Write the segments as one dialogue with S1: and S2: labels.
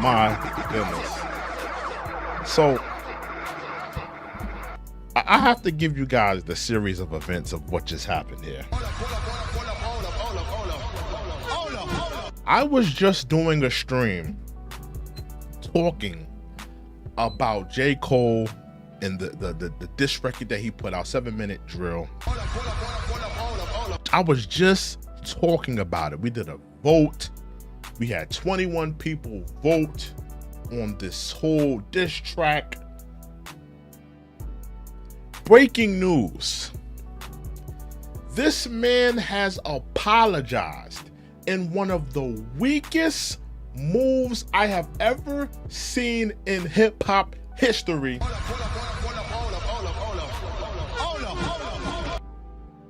S1: My goodness. So I have to give you guys the series of events of what just happened here. I was just doing a stream talking about J. Cole and the diss record that he put out, 7-minute drill. I was just talking about it. We did a vote. We had 21 people vote on this whole diss track. Breaking news. This man has apologized in one of the weakest moves I have ever seen in hip hop history.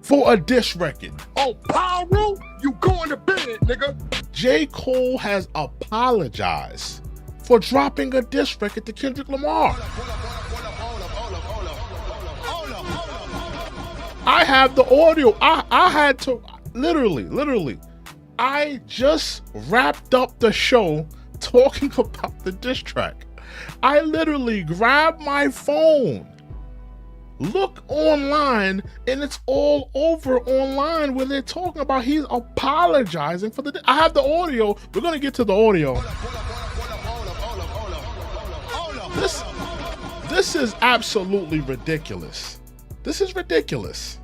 S1: For a diss record.
S2: Oh, Pyro, you going to bed, nigga.
S1: J. Cole has apologized for dropping a diss record to Kendrick Lamar. I have the audio. I had to literally. I just wrapped up the show talking about the diss track. I literally grabbed my phone, look online, and it's all over online where they're talking about he's apologizing for the. I have the audio. We're gonna get to the audio. This is absolutely ridiculous. This is ridiculous.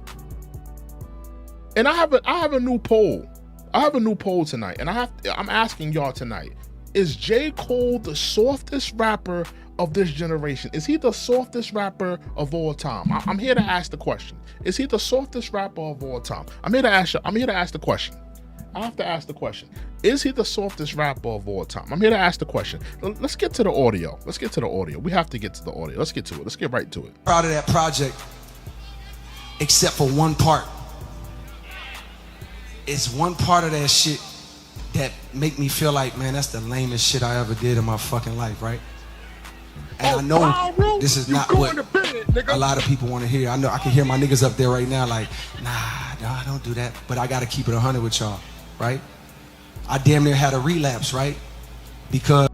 S1: And I have a new poll. I have a new poll tonight, and I'm asking y'all tonight: is J. Cole the softest rapper of this generation? Is he the softest rapper of all time? I'm here to ask the question. Is he the softest rapper of all time? I'm here to ask the question. I have to ask the question. Is he the softest rapper of all time? I'm here to ask the question. Let's get to the audio. We have to get to the audio. Let's get to it. Let's get right to it.
S3: Proud of that project, except for one part. It's one part of that shit that make me feel like, man, that's the lamest shit I ever did in my fucking life, right? And I know this is not what a lot of people want to hear. I know I can hear my niggas up there right now like, nah, don't do that. But I gotta keep it 100 with y'all, right? I damn near had a relapse, right? Because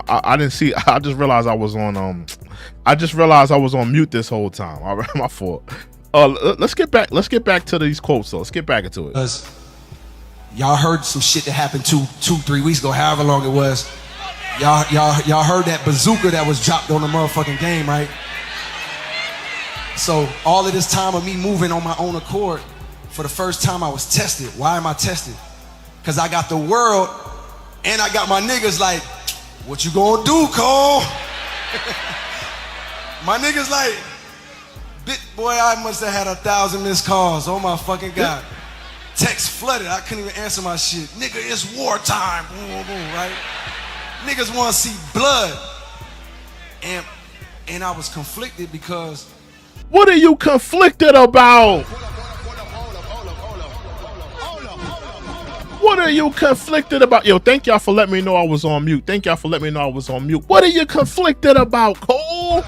S1: I didn't see. I just realized I was on. I just realized I was on mute this whole time. All right, my fault. Let's get back. Let's get back to these quotes. So let's get back into it.
S3: Y'all heard some shit that happened 2-3 weeks ago, however long it was. Y'all heard that bazooka that was dropped on the motherfucking game, right? So all of this time of me moving on my own accord, for the first time I was tested. Why am I tested? Because I got the world and I got my niggas like, what you gonna do, Cole? My niggas like, boy, I must have had 1,000 missed calls. Oh my fucking God. Text flooded, I couldn't even answer my shit. Nigga, it's wartime, boom, boom, boom, right? Niggas wanna see blood. And I was conflicted because.
S1: What are you conflicted about? What are you conflicted about? Yo, thank y'all for letting me know I was on mute. What are you conflicted about, Cole?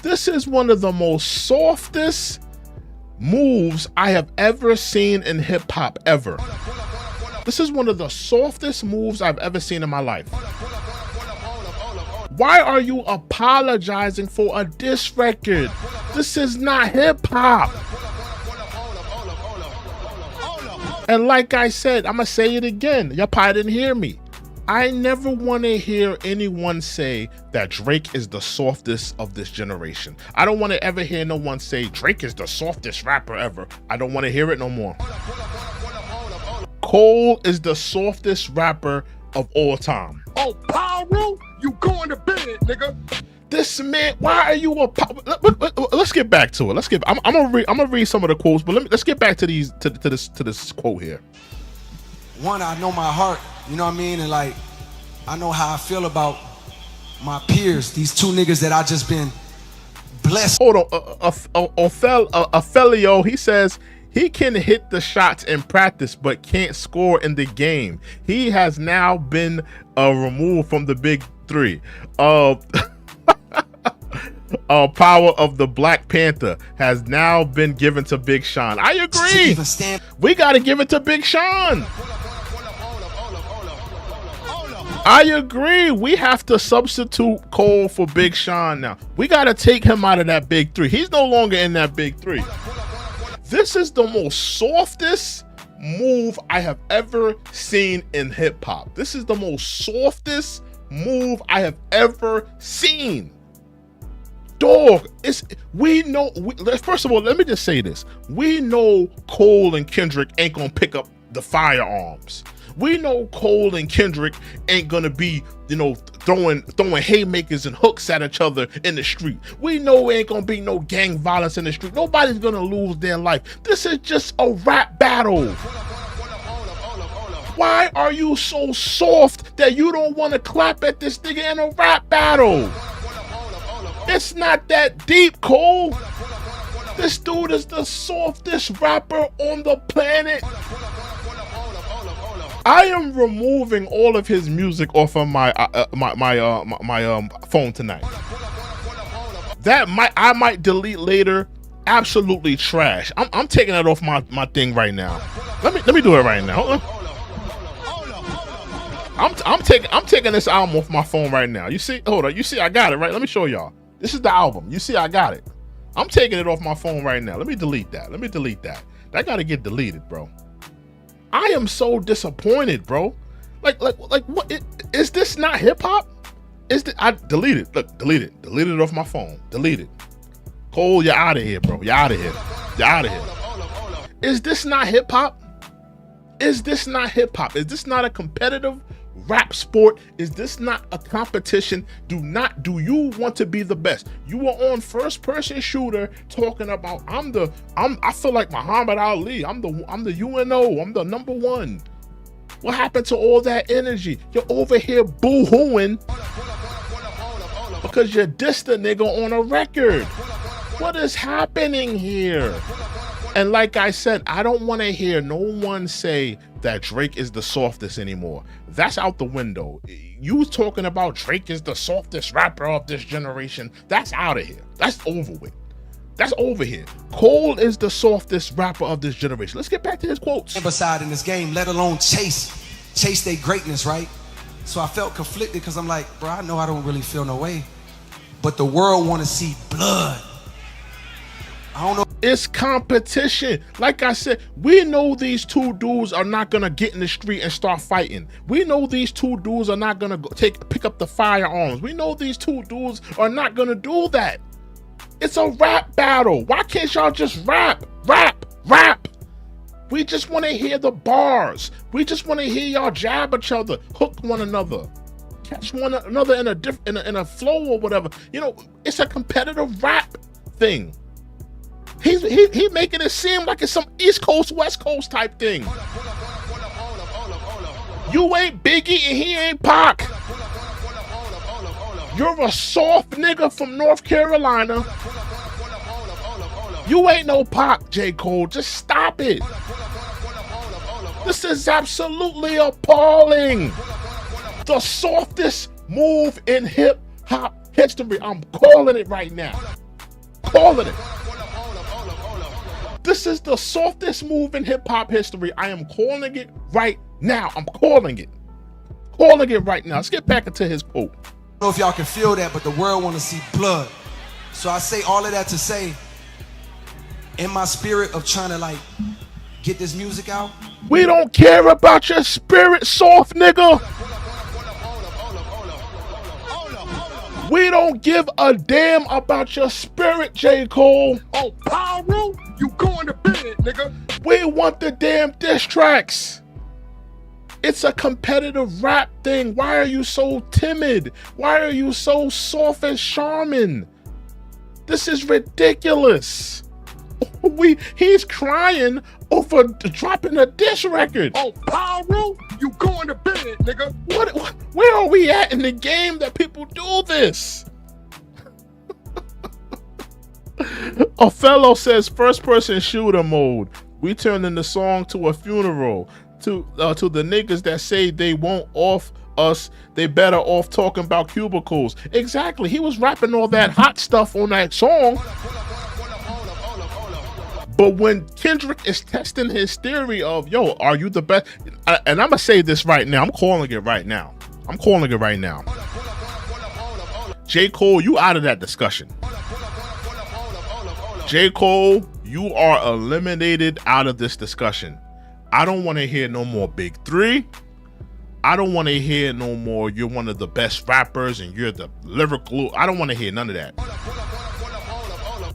S1: This is one of the most softest moves I have ever seen in hip hop ever. This is one of the softest moves I've ever seen in my life. Why are you apologizing for a diss record? This is not hip hop. And like I said, I'm gonna say it again. Y'all probably didn't hear me. I never want to hear anyone say that Drake is the softest of this generation. I don't want to ever hear no one say Drake is the softest rapper ever. I don't want to hear it no more. Cole is the softest rapper of all time.
S2: Oh, Pyro, you going to bed, nigga.
S1: This man, why are you a pop? Let's get back to it. I'm gonna read some of the quotes, but let's get back to this quote here.
S3: One, I know my heart, you know what I mean, and like I know how I feel about my peers, these two niggas that I just been blessed.
S1: Hold on, Ophelio, he says he can hit the shots in practice but can't score in the game. He has now been removed from the big three. Power of the Black Panther has now been given to Big Sean. I agree. We got to give it to Big Sean. I agree. We have to substitute Cole for Big Sean now. We got to take him out of that big three. He's no longer in that big three. This is the most softest move I have ever seen in hip hop. This is the most softest move I have ever seen. Dog, first of all, let me just say this. We know Cole and Kendrick ain't gonna pick up the firearms. We know Cole and Kendrick ain't gonna be, throwing haymakers and hooks at each other in the street. We know ain't gonna be no gang violence in the street. Nobody's gonna lose their life. This is just a rap battle. Why are you so soft that you don't want to clap at this nigga in a rap battle? It's not that deep, Cole. This dude is the softest rapper on the planet. I am removing all of his music off of my phone tonight. I might delete later. Absolutely trash. I'm taking that off my thing right now. Let me do it right now. Hold on. I'm taking this album off my phone right now. You see? Hold on. You see? I got it right. Let me show y'all. This is the album. You see? I got it. I'm taking it off my phone right now. Let me delete that. That got to get deleted, bro. I am so disappointed, bro. Like what? Is this not hip hop? I delete it. Look, delete it. Delete it off my phone. Delete it. Cole, you're out of here, bro. You're out of here. Is this not hip hop? Is this not hip hop? Is this not a competitive rap sport? Is this not a competition? Do you want to be the best? You are on first person shooter talking about I feel like Muhammad Ali. I'm the UNO. I'm the number one. What happened to all that energy? You're over here boo-hooing because you dissed a nigga on a record. What is happening here? And like I said, I don't want to hear no one say that Drake is the softest anymore. That's out the window. You talking about Drake is the softest rapper of this generation. That's out of here. That's over with. That's over here. Cole is the softest rapper of this generation. Let's get back to his quotes.
S3: Side in this game, let alone chase their greatness, right? So I felt conflicted because I'm like, bro, I know I don't really feel no way, but the world want to see blood. I don't know.
S1: It's competition. Like I said, we know these two dudes are not gonna get in the street and start fighting. We know these two dudes are not gonna pick up the firearms. We know these two dudes are not gonna do that. It's a rap battle. Why can't y'all just rap? We just want to hear the bars. We just want to hear y'all jab each other, hook one another, catch one another in a flow or whatever. It's a competitive rap thing. He making it seem like it's some East Coast, West Coast type thing. You ain't Biggie and he ain't Pac. You're a soft nigga from North Carolina. You ain't no Pac, J. Cole. Just stop it. This is absolutely appalling. The softest move in hip hop history. I'm calling it right now. Calling it. This is the softest move in hip hop history. I am calling it right now. I'm calling it. Calling it right now. Let's get back into his quote.
S3: I don't know if y'all can feel that, but the world want to see blood. So I say all of that to say, in my spirit of trying to like get this music out.
S1: We don't care about your spirit, soft nigga. We don't give a damn about your spirit, J. Cole.
S2: Oh, Pyro, you going to bed, nigga.
S1: We want the damn diss tracks. It's a competitive rap thing. Why are you so timid? Why are you so soft and charming? This is ridiculous. He's crying over dropping a diss record.
S2: Oh, Pyro, you going to bed, nigga.
S1: Where are we at in the game that people do this? Othello says first person shooter mode. We turning the song to a funeral. To the niggas that say they won't off us, they better off talking about cubicles. Exactly. He was rapping all that hot stuff on that song. But when Kendrick is testing his theory of, yo, are you the best? And I'm going to say this right now. I'm calling it right now. J. Cole, you out of that discussion. J. Cole, you are eliminated out of this discussion. I don't want to hear no more Big Three. I don't want to hear no more, you're one of the best rappers and you're the lyrical. I don't want to hear none of that.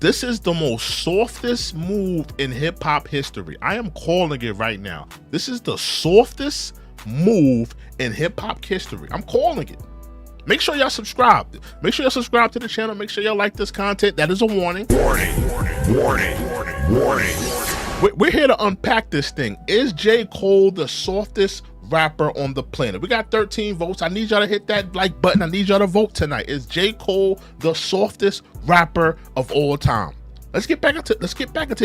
S1: This is the most softest move in hip hop history. I am calling it right now. This is the softest move in hip hop history. I'm calling it. Make sure y'all subscribe. Make sure y'all subscribe to the channel. Make sure y'all like this content. That is a warning. Warning. We're here to unpack this thing. Is J. Cole the softest rapper on the planet? We got 13 votes. I need y'all to hit that like button. I need y'all to vote tonight. Is J. Cole the softest rapper of all time? Let's get back into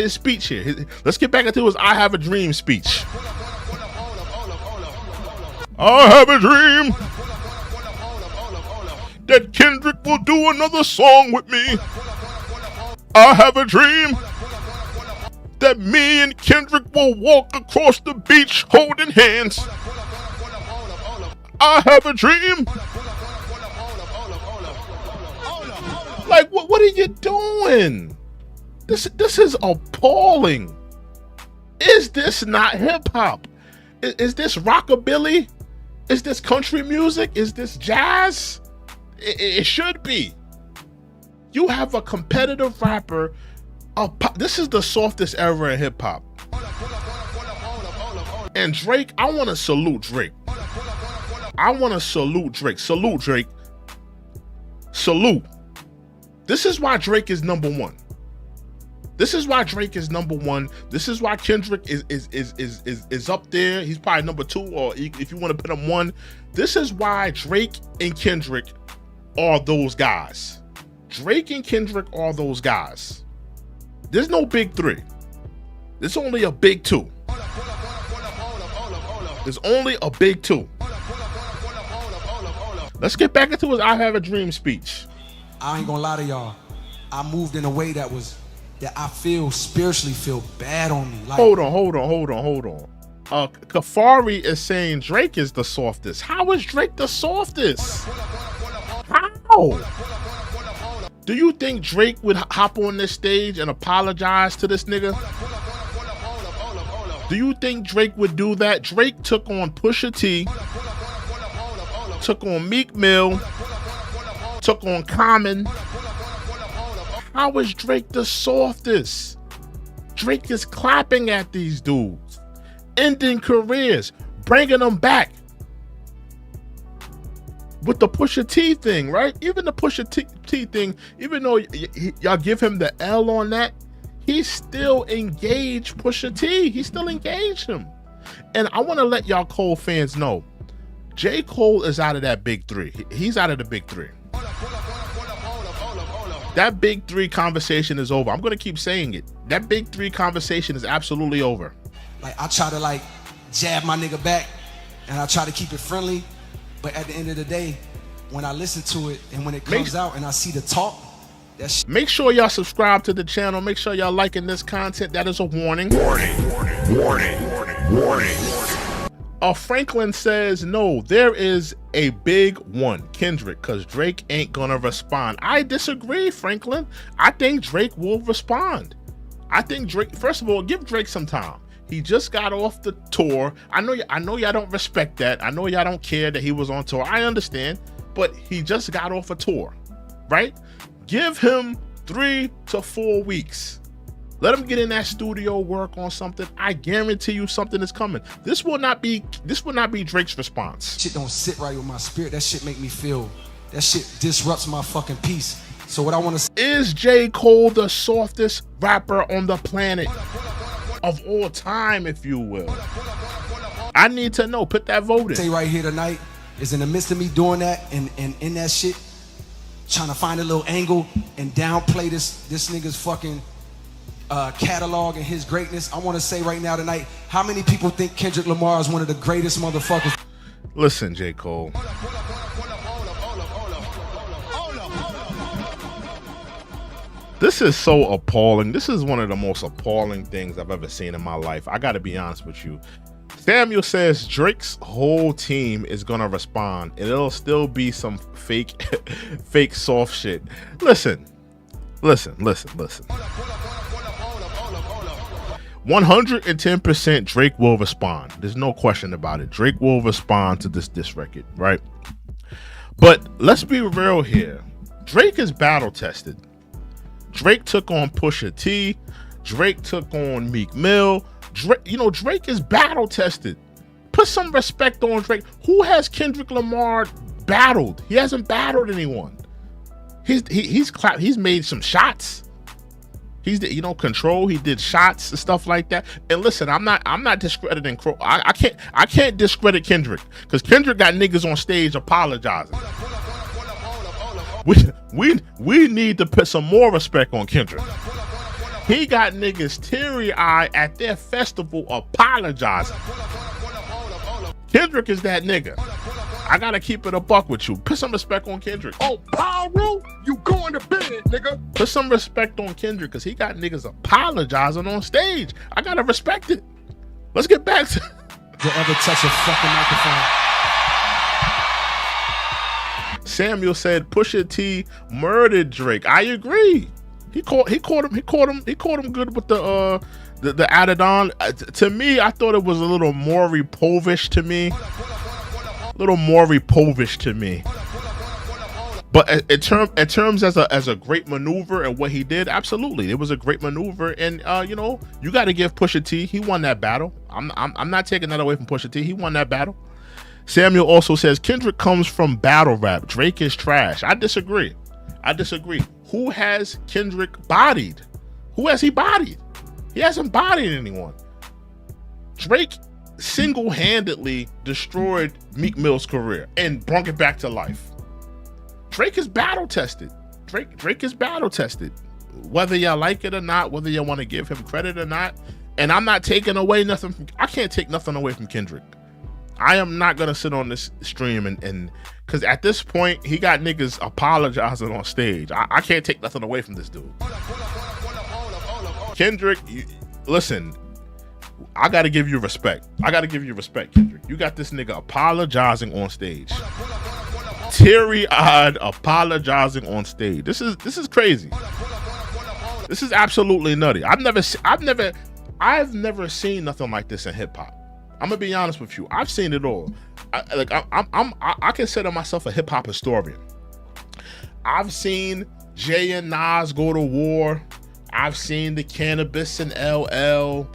S1: his speech here. Let's get back into his I Have a Dream speech. I have a dream that Kendrick will do another song with me. I have a dream that me and Kendrick will walk across the beach holding hands. I have a dream. Like, what are you doing? This is appalling. Is this not hip hop? Is this rockabilly? Is this country music? Is this jazz? It should be. You have a competitive rapper. This is the softest era in hip hop. And Drake, I want to salute Drake. Salute Drake. Salute. This is why Drake is number one. This is why Kendrick is up there. He's probably number two, or if you want to put him one. This is why Drake and Kendrick are those guys. Drake and Kendrick are those guys. There's no big three. There's only a big two. There's only a big two. Let's get back into his I Have a Dream speech.
S3: I ain't gonna lie to y'all. I moved in a way that I feel spiritually feel bad on me. Like,
S1: hold on. Kafari is saying Drake is the softest. How is Drake the softest? How? Do you think Drake would hop on this stage and apologize to this nigga? Do you think Drake would do that? Drake took on Pusha T, took on Meek Mill, took on Common. How is Drake the softest? Drake is clapping at these dudes, ending careers, bringing them back. With the Pusha T thing, right? Even the Pusha T thing, even though y'all give him the L on that, he still engaged Pusha T. He still engaged him. And I want to let y'all Cole fans know, J. Cole is out of that big three. He's out of the big three. That big three conversation is over. I'm going to keep saying it. That big three conversation is absolutely over.
S3: Like, I try to like jab my nigga back and I try to keep it friendly. But at the end of the day, when I listen to it and when it comes out and I see the talk,
S1: make sure y'all subscribe to the channel. Make sure y'all liking this content. That is a warning. Warning. Franklin says, no, there is a big one, Kendrick, because Drake ain't gonna respond. I disagree, Franklin. I think Drake will respond. I think Drake, first of all, give Drake some time. He just got off the tour. I know y'all don't respect that. I know y'all don't care that he was on tour. I understand, but he just got off a tour, right? Give him 3 to 4 weeks. Let him get in that studio, work on something. I guarantee you something is coming. This will not be Drake's response.
S3: Shit don't sit right with my spirit. That shit make me feel, that shit disrupts my fucking peace. So what I want to say
S1: is, J. Cole the softest rapper on the planet of all time, if you will? I need to know. Put that vote in.
S3: Say right here tonight is in the midst of me doing that and in that shit, trying to find a little angle and downplay this nigga's fucking catalog and his greatness. I want to say right now tonight, how many people think Kendrick Lamar is one of the greatest motherfuckers?
S1: Listen, J. Cole. This is so appalling. This is one of the most appalling things I've ever seen in my life. I gotta be honest with you. Samuel says Drake's whole team is gonna respond and it'll still be some fake soft shit. Listen. 110% Drake will respond. There's no question about it. Drake will respond to this record, right? But let's be real here. Drake is battle tested. Drake took on Pusha T. Drake took on Meek Mill. Drake is battle tested. Put some respect on Drake. Who has Kendrick Lamar battled? He hasn't battled anyone. He's made some shots. He's Control. He did shots and stuff like that. And listen, I'm not discrediting Crow. I can't discredit Kendrick because Kendrick got niggas on stage apologizing. We need to put some more respect on Kendrick. He got niggas teary-eyed at their festival apologizing. Kendrick is that nigga. I gotta keep it a buck with you. Put some respect on Kendrick.
S2: Oh, Pyro, you going to bed, nigga.
S1: Put some respect on Kendrick because he got niggas apologizing on stage. I gotta respect it. Let's get back to...
S3: To ever touch a fucking microphone.
S1: Samuel said Pusha T murdered Drake. I agree. He caught him good with the Adidon. To me, I thought it was a little Maury Povich to me. But in terms as a great maneuver and what he did, absolutely, it was a great maneuver. And you got to give Pusha T. He won that battle. I'm not taking that away from Pusha T. He won that battle. Samuel also says Kendrick comes from battle rap. Drake is trash. I disagree. Who has Kendrick bodied? Who has he bodied? He hasn't bodied anyone. Drake single-handedly destroyed Meek Mill's career and brought it back to life. Drake is battle tested. Drake is battle tested. Whether y'all like it or not, whether y'all want to give him credit or not, and I'm not taking away nothing I can't take nothing away from Kendrick. I am not gonna sit on this stream and because at this point he got niggas apologizing on stage. I can't take nothing away from this dude. Kendrick, listen, I gotta give you respect. Kendrick. You got this nigga apologizing on stage. Teary-eyed apologizing on stage. This is crazy. This is absolutely nutty. I've never seen nothing like this in hip hop. I'm gonna be honest with you. I've seen it all. I consider myself a hip hop historian. I've seen Jay and Nas go to war. I've seen the Cannabis and LL.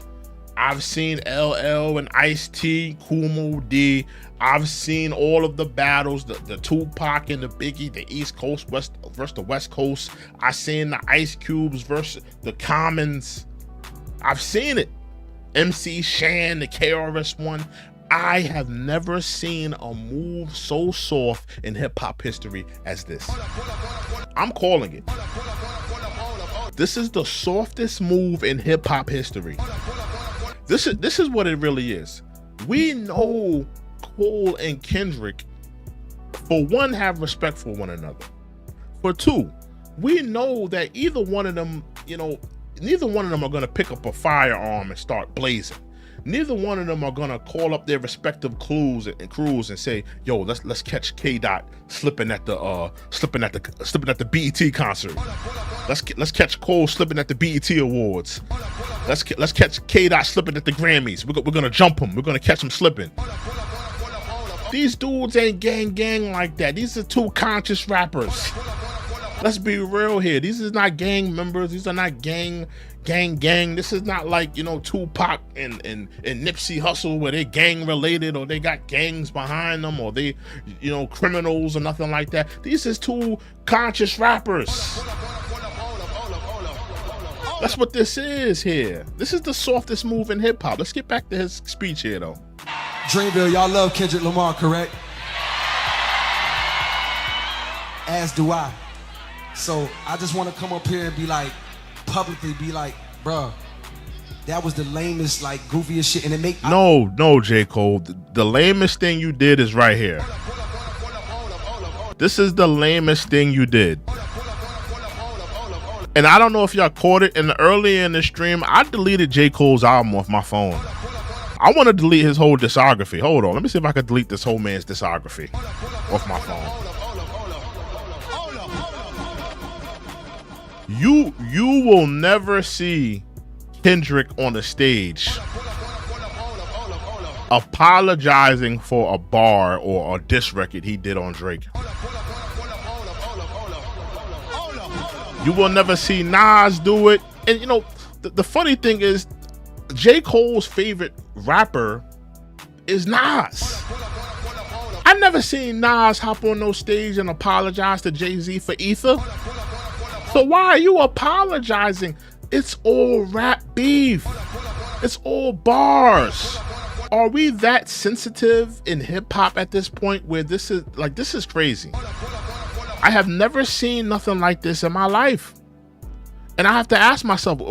S1: I've seen LL and Ice-T, Kumo D. I've seen all of the battles, the Tupac and the Biggie, the East Coast versus the West Coast. I've seen the Ice Cubes versus the Commons. I've seen it. MC Shan, the KRS One. I have never seen a move so soft in hip hop history as this. I'm calling it. This is the softest move in hip hop history. This is what it really is. We know Cole and Kendrick, for one, have respect for one another. For two, we know that either one of them, neither one of them are going to pick up a firearm and start blazing. Neither one of them are going to call up their respective crews and say, "Yo, let's catch K-Dot slipping at the BET concert. Let's catch Cole slipping at the BET Awards." Let's catch K-Dot slipping at the Grammys. We're gonna jump him. We're gonna catch him slipping. These dudes ain't gang like that. These are two conscious rappers. Let's be real here. These is not gang members. These are not gang. This is not like, you know, Tupac and Nipsey Hussle, where they gang related or they got gangs behind them or they, you know, criminals or nothing like that. These is two conscious rappers. That's what this is here. This is the softest move in hip hop. Let's get back to his speech here though.
S3: Dreamville, y'all love Kendrick Lamar, correct? As do I. So I just want to come up here and be like, publicly be like, bruh, that was the lamest, like, goofiest shit. And it make
S1: no, J. Cole. The lamest thing you did is right here. This is the lamest thing you did. And I don't know if y'all caught it earlier in the stream. I deleted J. Cole's album off my phone. I want to delete his whole discography. Hold on, let me see if I can delete this whole man's discography off my phone. You will never see Kendrick on the stage apologizing for a bar or a diss record he did on Drake. You will never see Nas do it. And you know, the funny thing is, J. Cole's favorite rapper is Nas. I never seen Nas hop on no stage and apologize to Jay-Z for Ether. So why are you apologizing? It's all rap beef. It's all bars. Are we that sensitive in hip hop at this point where this is crazy? I have never seen nothing like this in my life. And I have to ask myself,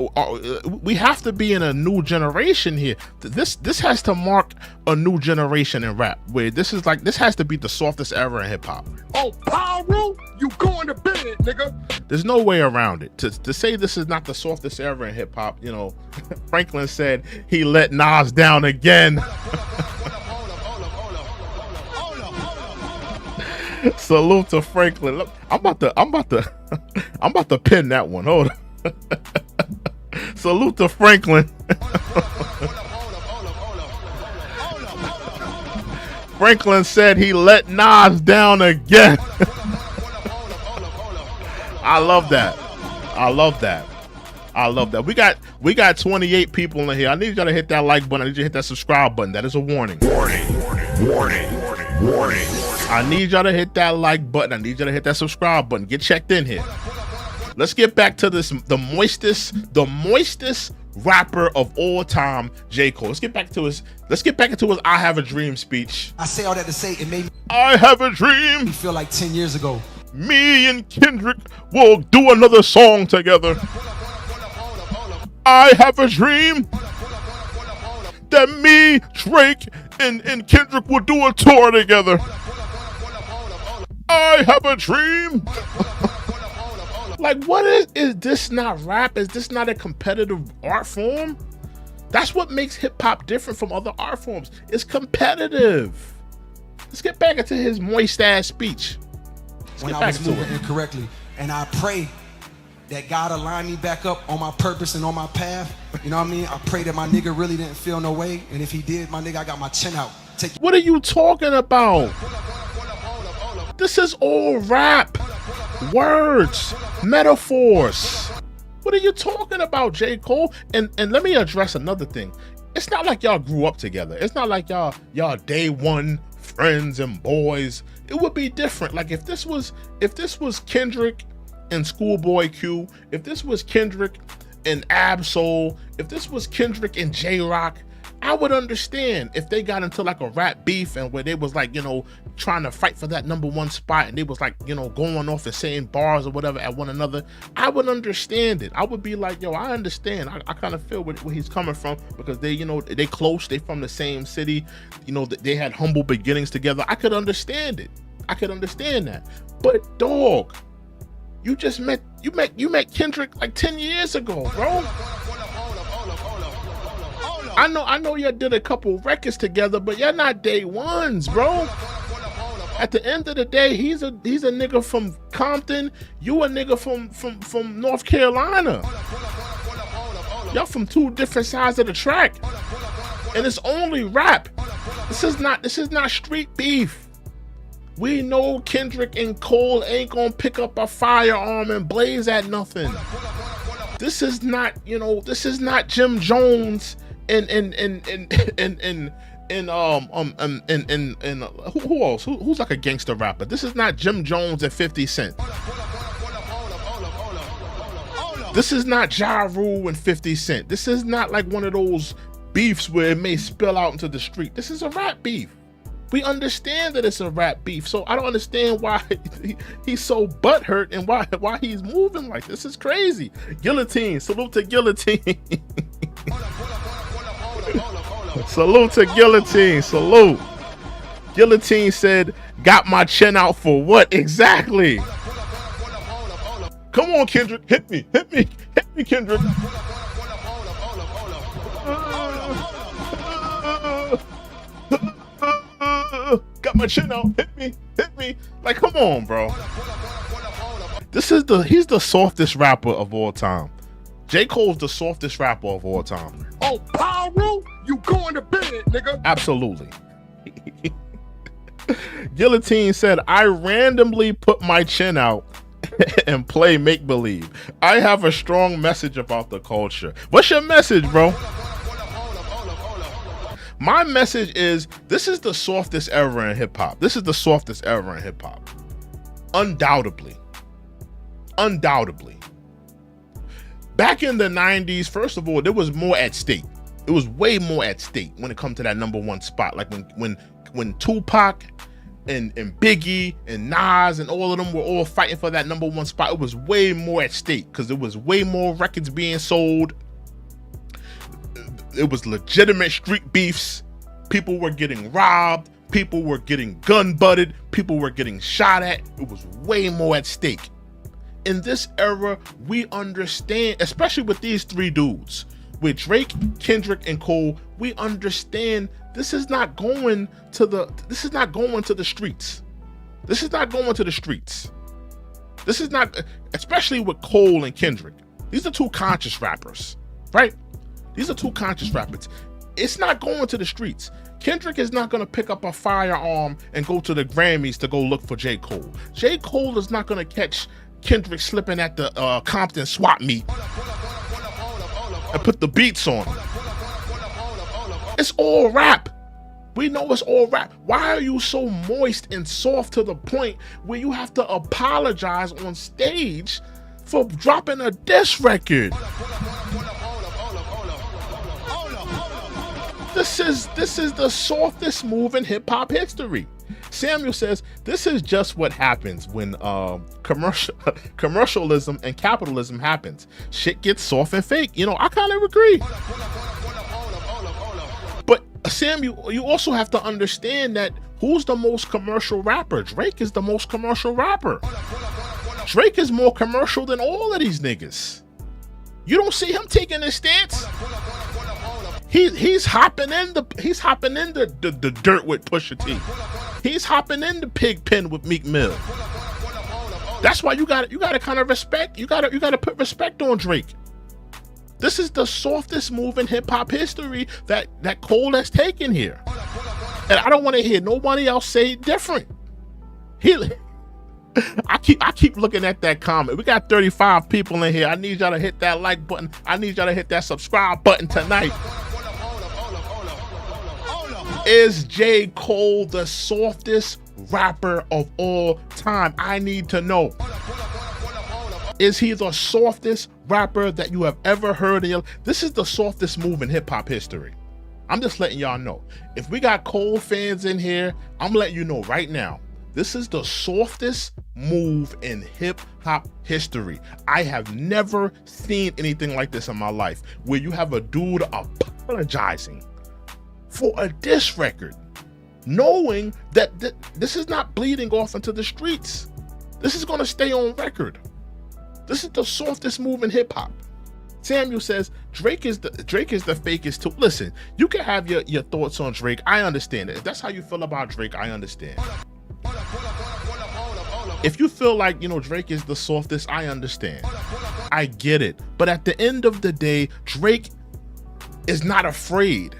S1: we have to be in a new generation here. This has to mark a new generation in rap, where this has to be the softest era in hip hop.
S2: Oh, Pyro, you going to bed, nigga.
S1: There's no way around it. To say this is not the softest era in hip hop, you know, Franklin said he let Nas down again. Salute to Franklin. Look, I'm about to pin that one. Hold on. Salute to Franklin. Franklin said he let Nas down again. I love that. We got 28 people in here. I need y'all to hit that like button. I need you to hit that subscribe button. That is a warning. Warning. I need y'all to hit that like button. I need y'all to hit that subscribe button. Get checked in here. Let's get back to this, the moistest rapper of all time, J. Cole. Let's get back into his I Have a Dream speech.
S3: I say all that to say it made me
S1: I have a dream.
S3: feel like 10 years ago.
S1: Me and Kendrick will do another song together. I have a dream that me, Drake, and Kendrick will do a tour together. I have a dream. Like, what is this not rap? Is this not a competitive art form? That's what makes hip hop different from other art forms. It's competitive. Let's get back into his moist ass speech.
S3: When I was moving incorrectly, and I pray that God align me back up on my purpose and on my path. You know what I mean? I pray that my nigga really didn't feel no way, and if he did, my nigga, I got my chin out.
S1: What are you talking about? This is all rap. Words, metaphors. What are you talking about, J. Cole? And let me address another thing. It's not like y'all grew up together. It's not like y'all day one friends and boys. It would be different. Like if this was Kendrick and Schoolboy Q, if this was Kendrick and Ab-Soul, if this was Kendrick and J-Rock, I would understand if they got into like a rap beef and where they was like, you know, trying to fight for that #1 spot and they was like, you know, going off and saying bars or whatever at one another. I would understand it. I would be like, yo, I understand. I kind of feel where he's coming from because they, you know, they close, they from the same city, you know, they had humble beginnings together. I could understand it. I could understand that. But dog, you met Kendrick like 10 years ago, bro. I know y'all did a couple records together, but y'all not day ones, bro. At the end of the day, he's a nigga from Compton. You a nigga from North Carolina. Y'all from two different sides of the track. And it's only rap. This is not street beef. We know Kendrick and Cole ain't gonna pick up a firearm and blaze at nothing. This is not, this is not Jim Jones and who else? Who's like a gangster rapper? This is not Jim Jones and 50 Cent. This is not Ja Rule and 50 Cent. This is not like one of those beefs where it may spill out into the street. This is a rap beef. We understand that it's a rap beef, so I don't understand why he's so butthurt and why he's moving like this. Is crazy. Guillotine, salute to Guillotine. Salute to Guillotine, salute. Guillotine said, got my chin out for what exactly? Come on, Kendrick, hit me, Kendrick. Got my chin out, hit me. Like, come on, bro. He's the softest rapper of all time. J. Cole's the softest rapper of all time.
S2: Oh, Pyro, you going to bed, nigga.
S1: Absolutely. Guillotine said, I randomly put my chin out and play make-believe. I have a strong message about the culture. What's your message, bro? My message is, this is the softest era in hip-hop. This is the softest era in hip-hop. Undoubtedly. Back in the 90s, first of all, there was more at stake. It was way more at stake when it comes to that #1 spot. Like when Tupac and Biggie and Nas and all of them were all fighting for that #1 spot, it was way more at stake because there was way more records being sold. It was legitimate street beefs. People were getting robbed. People were getting gun butted. People were getting shot at. It was way more at stake. In this era, we understand, especially with these three dudes, with Drake, Kendrick, and Cole, we understand this is not going to the streets. This is not going to the streets. This is not, especially with Cole and Kendrick. These are two conscious rappers, right? These are two conscious rappers. It's not going to the streets. Kendrick is not going to pick up a firearm and go to the Grammys to go look for J. Cole. J. Cole is not going to catch Kendrick slipping at the Compton swap meet and put the beats on him. It's all rap. We know it's all rap. Why are you so moist and soft to the point where you have to apologize on stage for dropping a diss record? This is the softest move in hip hop history. Samuel says, this is just what happens when commercialism and capitalism happens. Shit gets soft and fake. I kind of agree. But Samuel, you also have to understand that who's the most commercial rapper? Drake is the most commercial rapper. Drake is more commercial than all of these niggas. You don't see him taking his stance. He's hopping in the dirt with Pusha T. He's hopping in the pig pen with Meek Mill. That's why you got to kind of respect. You got to put respect on Drake. This is the softest move in hip hop history that Cole has taken here, and I don't want to hear nobody else say different. I keep looking at that comment. We got 35 people in here. I need y'all to hit that like button. I need y'all to hit that subscribe button tonight. Is J. Cole the softest rapper of all time? I need to know. Is he the softest rapper that you have ever heard of? This is the softest move in hip hop history. I'm just letting y'all know. If we got Cole fans in here, I'm letting you know right now. This is the softest move in hip hop history. I have never seen anything like this in my life, where you have a dude apologizing for a diss record, knowing that this is not bleeding off into the streets. This is going to stay on record. This is the softest move in hip hop. Samuel says Drake is the fakest too. Listen, you can have your thoughts on Drake. I understand it. If that's how you feel about Drake, I understand. If you feel like Drake is the softest, I understand. I get it. But at the end of the day, Drake is not afraid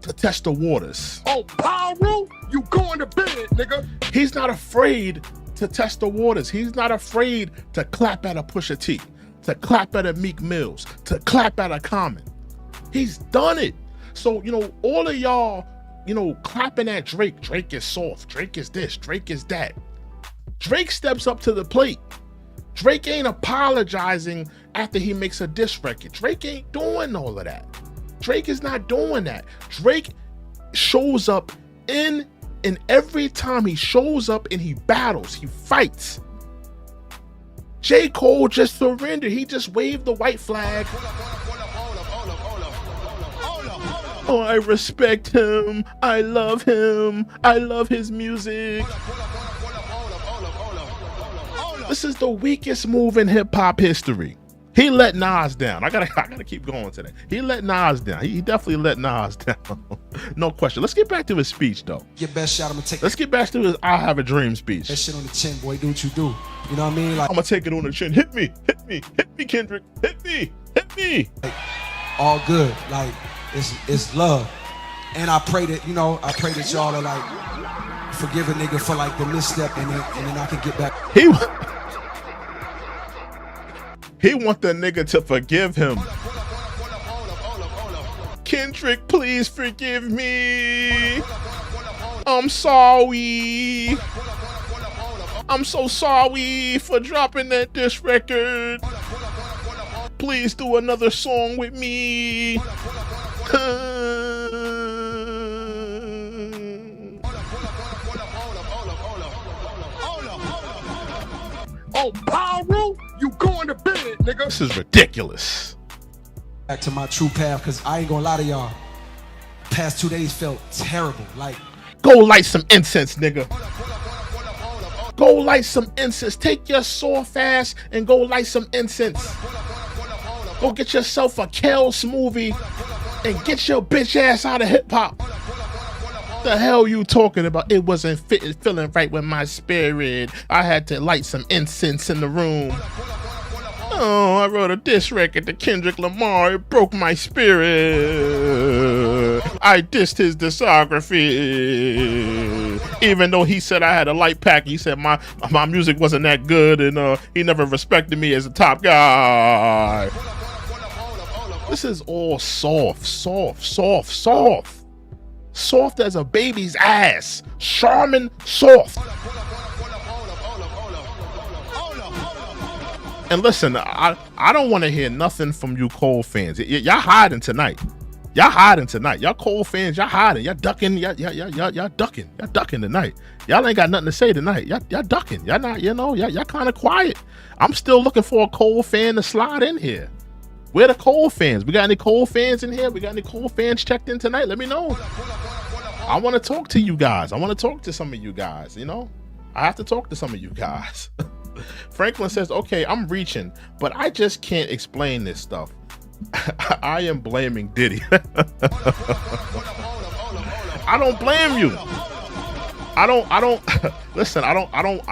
S1: to test the waters.
S2: Oh, Pyro, you going to bed, nigga.
S1: He's not afraid to test the waters. He's not afraid to clap at a Pusha T, to clap at a Meek Mills, to clap at a Common. He's done it. So, you know, all of y'all, you know, clapping at Drake. Drake is soft. Drake is this. Drake is that. Drake steps up to the plate. Drake ain't apologizing after he makes a diss record. Drake ain't doing all of that. Drake is not doing that. Drake shows up and every time he shows up and he battles, he fights. J. Cole just surrendered. He just waved the white flag. Oh, I respect him. I love him. I love his music. This is the weakest move in hip hop history. He let Nas down. I gotta keep going today. He let Nas down. He definitely let Nas down. No question. Let's get back to his speech though.
S3: Your best shot, I'm gonna take.
S1: Let's get back to his I Have a Dream speech.
S3: That shit on the chin, boy. Do what you do. You know what I mean? Like,
S1: I'm gonna take it on the chin. Hit me, Kendrick. Hit me.
S3: Like, all good. Like, it's love. And I pray that, you know, that y'all are like forgive a nigga for like the misstep and then I can get back.
S1: He want the nigga to forgive him. Kendrick, please forgive me. I'm sorry. I'm so sorry for dropping that diss record. Please do another song with me.
S2: Oh, Pyro, you going to bed, nigga.
S1: This is ridiculous.
S3: Back to my true path, because I ain't gonna lie to y'all. Past 2 days felt terrible. Like,
S1: go light some incense, nigga. Go light some incense. Take your soft ass and go light some incense. Go get yourself a Kel smoothie and get your bitch ass out of hip hop. The hell you talking about? It wasn't feeling right with my spirit. I had to light some incense in the room. Oh, I wrote a diss record to Kendrick Lamar. It broke my spirit. I dissed his discography. Even though he said I had a light pack, he said my music wasn't that good and he never respected me as a top guy. This is all soft. Soft as a baby's ass. Charmin soft. And listen, I don't want to hear nothing from you Cole fans. Y'all hiding tonight. Y'all Cole fans, y'all hiding. Y'all ducking. Y'all ducking. Y'all ducking tonight. Y'all ain't got nothing to say tonight. Y'all ducking. Y'all not, y'all kind of quiet. I'm still looking for a Cole fan to slide in here. Where the Cole fans? We got any Cole fans in here? We got any Cole fans checked in tonight? Let me know. I want to talk to you guys. I want to talk to some of you guys, you know? I have to talk to some of you guys. Franklin says, okay, I'm reaching, but I just can't explain this stuff. I am blaming Diddy. I don't blame you. I don't listen, I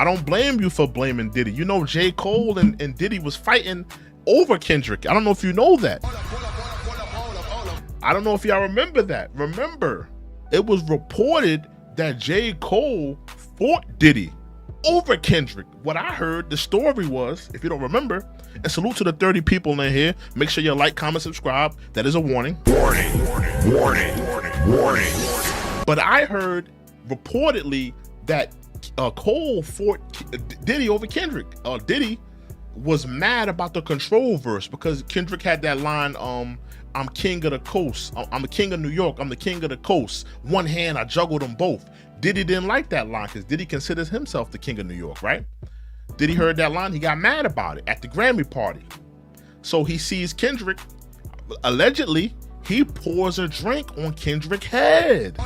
S1: don't blame you for blaming Diddy. You know, J. Cole and Diddy was fighting over Kendrick. I don't know if you know that. I don't know if y'all remember that. Remember, it was reported that J. Cole fought Diddy over Kendrick. What I heard, the story was, if you don't remember, and salute to the 30 people in here, make sure you like, comment, subscribe. That is a warning. Warning. But I heard reportedly that Cole fought Diddy over Kendrick. Diddy was mad about the control verse because Kendrick had that line, I'm king of the coast. I'm the king of New York. I'm the king of the coast. One hand, I juggled them both. Diddy didn't like that line because Diddy considers himself the king of New York, right? Diddy heard that line. He got mad about it at the Grammy party. So he sees Kendrick. Allegedly, he pours a drink on Kendrick's head.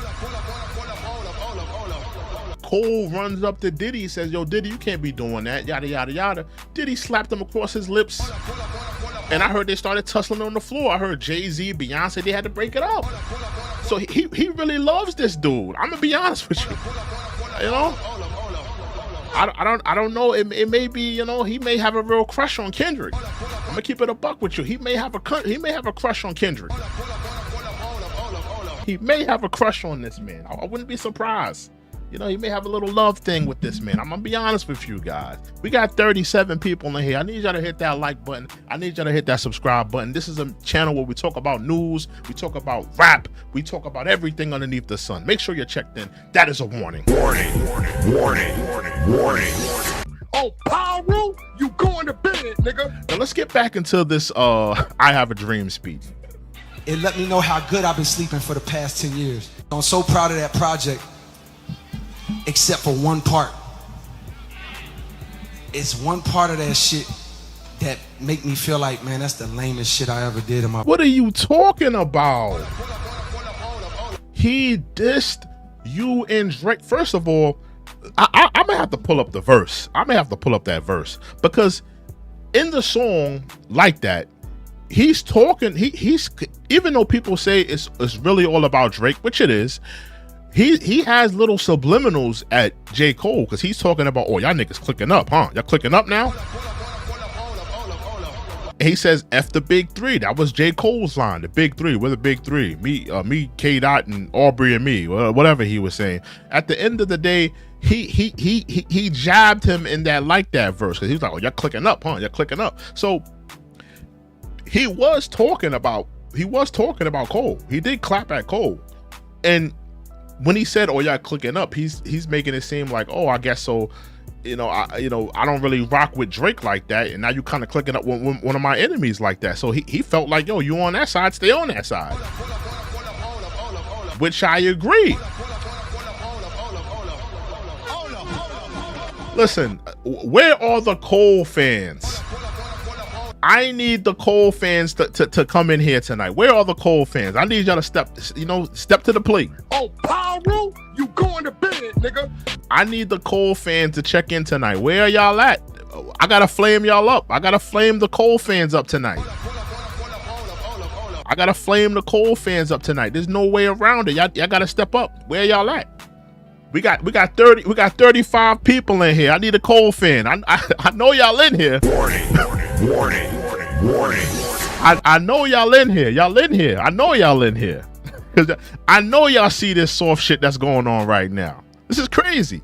S1: Cole runs up to Diddy. He says, yo, Diddy, you can't be doing that. Yada, yada, yada. Diddy slapped him across his lips. And I heard they started tussling on the floor. I heard Jay-Z, Beyonce, they had to break it up. So he really loves this dude. I'm gonna be honest with you. You know? I don't know. It may be, you know, he may have a real crush on Kendrick. gonna keep it a buck with you. He may have a crush on Kendrick. He may have a crush on this man. I wouldn't be surprised. You know, he may have a little love thing with this man. I'm gonna be honest with you guys. We got 37 people in here. I need y'all to hit that like button. I need y'all to hit that subscribe button. This is a channel where we talk about news, we talk about rap, we talk about everything underneath the sun. Make sure you're checked in. That is a warning.
S2: Warning, warning, warning, warning, warning. Oh, Pyro, you going to bed, nigga.
S1: Now let's get back into this I Have a Dream speech.
S3: It let me know how good I've been sleeping for the past 10 years. I'm so proud of that project, except for one part. It's one part of that shit that make me feel like, man, that's the lamest shit I ever did in my...
S1: What are you talking about? He dissed you and Drake. First of all, I may have to pull up the verse. I may have to pull up that verse, because in the song like that, he's talking, he's even though people say it's really all about Drake, which it is, he has little subliminals at J. Cole, because he's talking about, oh, y'all niggas clicking up, huh? Y'all clicking up now? And he says, F the big three. That was J. Cole's line, the big three. We're the big three. Me, K. Dot, and Aubrey and me, whatever he was saying. At the end of the day, he jabbed him in that like that verse, because he was like, oh, y'all clicking up, huh? Y'all clicking up. So he was talking about Cole. He did clap at Cole. And when he said, oh, y'all clicking up, he's making it seem like, oh, I guess so. I don't really rock with Drake like that, and now you kind of clicking up with one of my enemies like that. So he felt like, yo, you on that side, stay on that side. Which I agree. Listen, where are the Cole fans? I need the Cole fans to come in here tonight. Where are the Cole fans? I need y'all to step to the plate.
S2: Oh, Pyro, you going to bed, nigga.
S1: I need the Cole fans to check in tonight. Where are y'all at? I gotta flame y'all up. I gotta flame the Cole fans up tonight. I gotta flame the Cole fans up tonight. There's no way around it. Y'all gotta step up. Where y'all at? We got 35 people in here. I need a Cole fan. I know y'all in here.
S2: Warning, warning, warning, warning, warning.
S1: I know y'all in here. Y'all in here. I know y'all in here. I know y'all see this soft shit that's going on right now. This is crazy.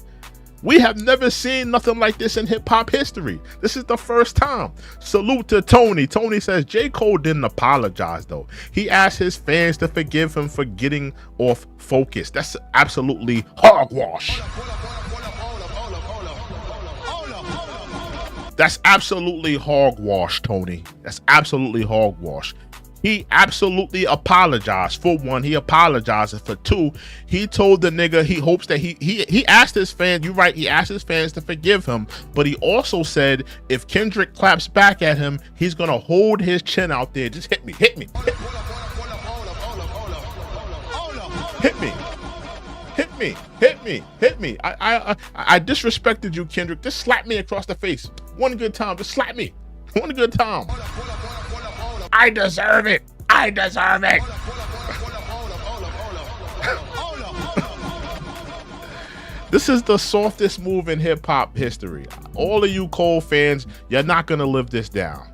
S1: We have never seen nothing like this in hip-hop history. This is the first time. Salute to Tony. Tony says, J. Cole didn't apologize, though. He asked his fans to forgive him for getting off focus. That's absolutely hogwash. That's absolutely hogwash, Tony. That's absolutely hogwash. He absolutely apologized. For one, he apologized. For two, he told the nigga he hopes that he asked his fans, you're right, he asked his fans to forgive him, but he also said if Kendrick claps back at him, he's gonna hold his chin out there. Just hit me, hit me, hit me. Hit me. Hit me, hit me, hit me. I disrespected you, Kendrick. Just slap me across the face. One good time, just slap me. One good time. I deserve it. I deserve it. This is the softest move in hip hop history. All of you Cole fans, you're not gonna live this down.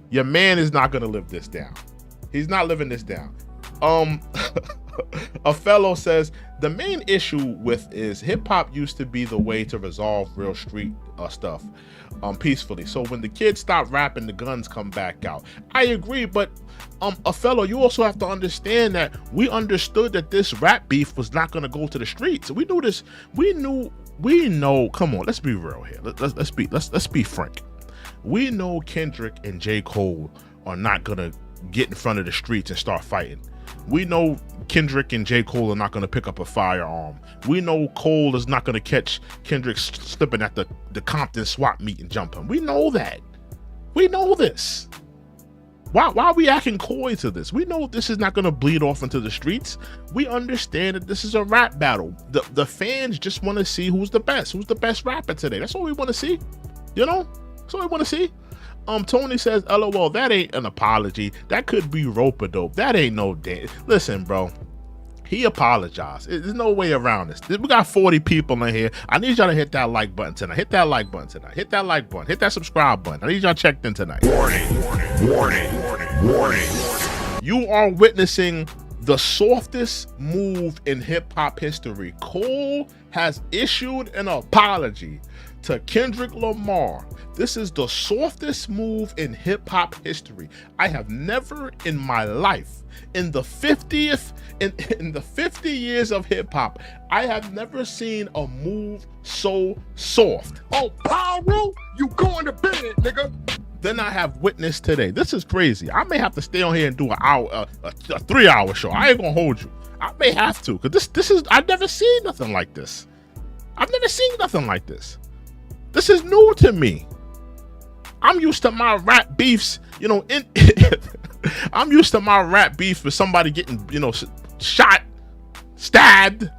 S1: Your man is not gonna live this down. He's not living this down. A fellow says the main issue with is hip hop used to be the way to resolve real street stuff peacefully. So when the kids stop rapping, the guns come back out. I agree, but a fellow, you also have to understand that we understood that this rap beef was not going to go to the streets. We knew this. We know. Come on, let's be real here. Let's be frank. We know Kendrick and J. Cole are not going to get in front of the streets and start fighting. We know Kendrick and J. Cole are not going to pick up a firearm. We know Cole is not going to catch Kendrick slipping at the Compton swap meet and jump him. We know that. We know this. Why are we acting coy to this? We know this is not going to bleed off into the streets. We understand that this is a rap battle. The fans just want to see who's the best rapper today. That's all we want to see. You know? That's all we want to see. Tony says, LOL, that ain't an apology. That could be rope-a-dope. That ain't no damn. Listen, bro. He apologized. There's no way around this. We got 40 people in here. I need y'all to hit that like button tonight. Hit that like button tonight. Hit that like button. Hit that subscribe button. I need y'all checked in tonight.
S2: Warning, warning, warning, warning, warning.
S1: You are witnessing the softest move in hip-hop history. Cole has issued an apology to Kendrick Lamar. This is the softest move in hip-hop history. I have never in my life, in the 50 years of hip-hop, I have never seen a move so soft.
S2: Oh, Pyro, you going to bed, nigga.
S1: Then I have witnessed today. This is crazy. I may have to stay on here and do an hour, a 3-hour show. I ain't gonna hold you. I may have to, because this is, I've never seen nothing like this. I've never seen nothing like this. This is new to me. I'm used to my rap beefs, you know, I'm used to my rap beef with somebody getting, you know, shot, stabbed,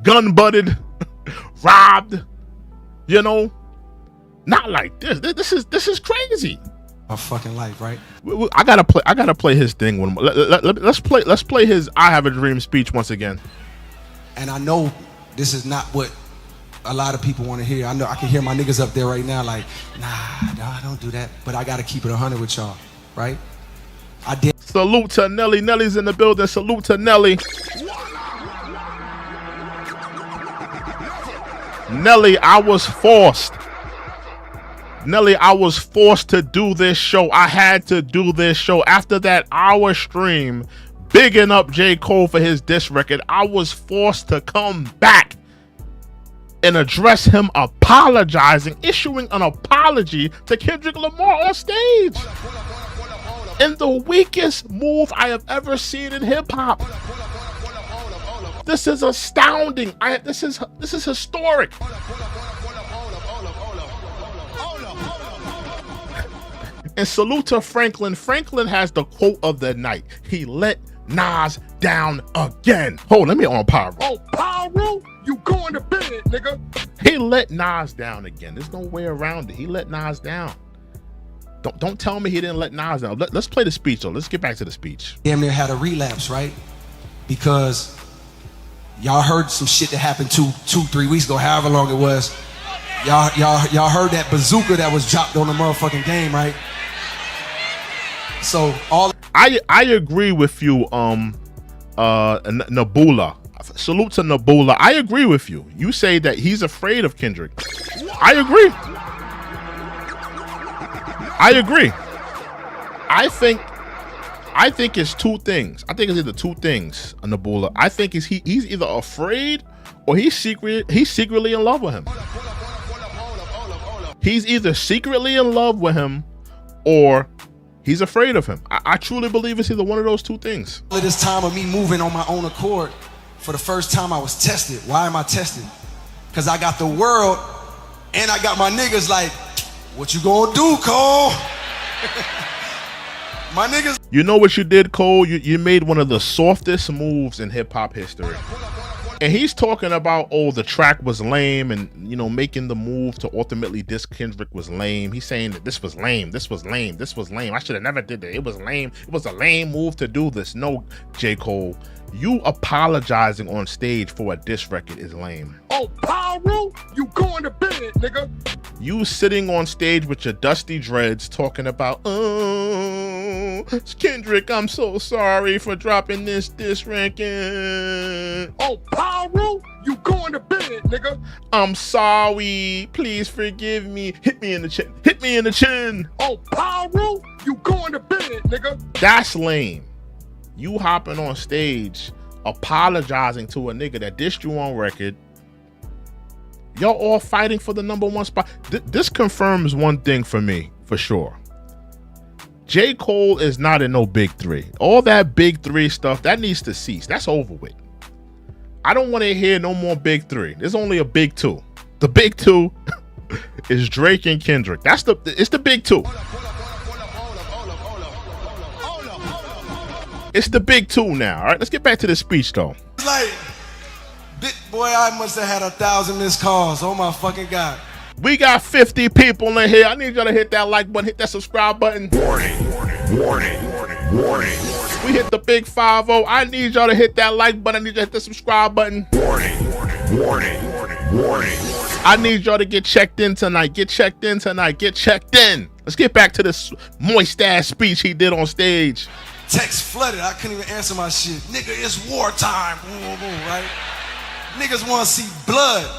S1: gun butted, robbed, you know. Not like this. This is crazy.
S3: My fucking life, right?
S1: I gotta play his thing one more. Let's play his "I Have a Dream" speech once again.
S3: And I know this is not what a lot of people want to hear. I know I can hear my niggas up there right now like, nah, don't do that. But I gotta keep it 100 with y'all, right? I did.
S1: Salute to Nelly. Nelly's in the building. Salute to Nelly. Nelly, I was forced. Nelly, I was forced to do this show. I had to do this show. After that hour stream, bigging up J. Cole for his diss record, I was forced to come back and address him apologizing, issuing an apology to Kendrick Lamar on stage. In the weakest move I have ever seen in hip-hop. This is astounding. This is historic. And salute to Franklin. Franklin has the quote of the night. He let Nas down again. Hold, let me on Pyro.
S2: Oh, Pyro, you going to bed, nigga.
S1: He let Nas down again. There's no way around it. He let Nas down. Don't tell me he didn't let Nas down. Let's play the speech though. Let's get back to the speech.
S3: Damn near had a relapse, right? Because y'all heard some shit that happened 2-3 weeks ago, however long it was. Y'all heard that bazooka that was dropped on the motherfucking game, right? So
S1: I agree with you, Nabula. Salute to Nabula. I agree with you. You say that he's afraid of Kendrick. I agree. I think it's two things. I think it's either two things, Nabula. I think he's either afraid or he's secretly in love with him. He's either secretly in love with him or he's afraid of him. I truly believe it's either one of those two things.
S3: All of this time of me moving on my own accord, for the first time I was tested. Why am I tested? Because I got the world and I got my niggas like, what you gonna do, Cole? My niggas.
S1: You know what you did, Cole? You made one of the softest moves in hip hop history. And he's talking about, oh, the track was lame and, you know, making the move to ultimately diss Kendrick was lame. He's saying that this was lame. This was lame. This was lame. I should have never did that. It was lame. It was a lame move to do this. No, J. Cole, you apologizing on stage for a diss record is lame.
S2: Oh, Pyro, you going to bed, nigga.
S1: You sitting on stage with your dusty dreads talking about, oh, Kendrick, I'm so sorry for dropping this diss record.
S2: Oh, Pyro, you going to bed, nigga.
S1: I'm sorry, please forgive me. Hit me in the chin. Hit me in the chin.
S2: Oh, Pyro, you going to bed, nigga.
S1: That's lame. You hopping on stage, apologizing to a nigga that dissed you on record. Y'all all fighting for the #1 spot. This confirms one thing for me, for sure. J. Cole is not in no big three. All that big three stuff, that needs to cease. That's over with. I don't want to hear no more big three. There's only a big two. The big two is Drake and Kendrick. It's the big two. It's the big two now. All right, let's get back to the speech though.
S3: It's like, boy, I must have had 1,000 missed calls. Oh my fucking God.
S1: We got 50 people in here. I need y'all to hit that like button, hit that subscribe button.
S2: Warning, warning, warning, warning, warning.
S1: We hit the big 5-0. I need y'all to hit that like button. I need y'all to hit the subscribe button.
S2: Warning, warning, warning.
S1: I need y'all to get checked in tonight. Get checked in tonight. Get checked in. Let's get back to this moist ass speech he did on stage.
S3: Text flooded. I couldn't even answer my shit. Nigga, it's wartime. Boom, boom, boom, right? Niggas want to see blood.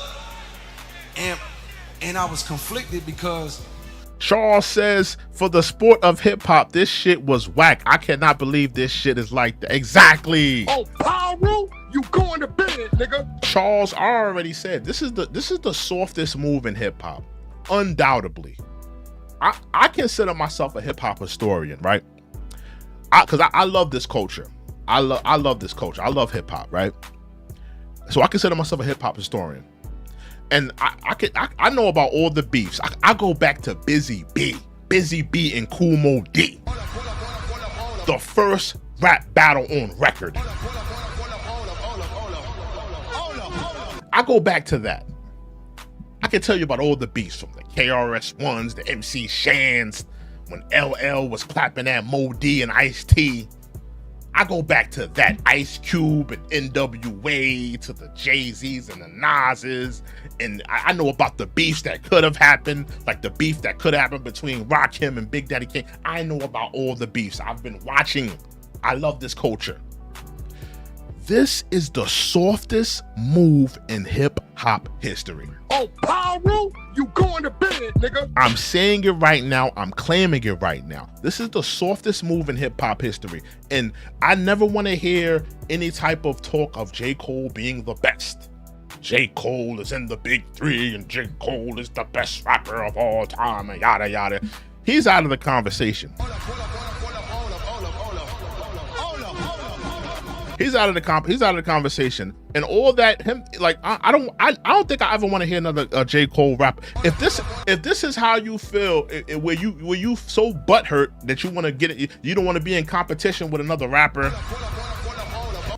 S3: And I was conflicted because
S1: Charles says, for the sport of hip hop, this shit was whack. I cannot believe this shit is like that. Exactly.
S2: Oh, Pyro, you going to bed, nigga.
S1: Charles already said this is the softest move in hip hop, undoubtedly. I consider myself a hip hop historian, right? Because I love this culture. I love this culture. I love hip hop, right? So I consider myself a hip hop historian, and I know about all the beefs. I go back to Busy B and Kool Moe D, the first rap battle on record. I go back to that. I can tell you about all the beefs, from the KRS-Ones, the MC Shans, when LL was clapping at Mo D and Ice-T. I go back to that. Ice Cube and NWA, to the Jay-Z's and the Nas's. And I know about the beefs that could have happened, like the beef that could happen between Rakim and Big Daddy Kane. I know about all the beefs. I've been watching. I love this culture. This is the softest move in hip-hop history.
S2: Oh, Pyro, you going to bed, nigga.
S1: I'm saying it right now. I'm claiming it right now. This is the softest move in hip-hop history. And I never want to hear any type of talk of J. Cole being the best. J. Cole is in the big three, and J. Cole is the best rapper of all time, and yada, yada. He's out of the conversation. He's out of the conversation, and all that. I don't think I ever want to hear another J. Cole rap. If this is how you feel, where you so butthurt that you want to get it, you don't want to be in competition with another rapper.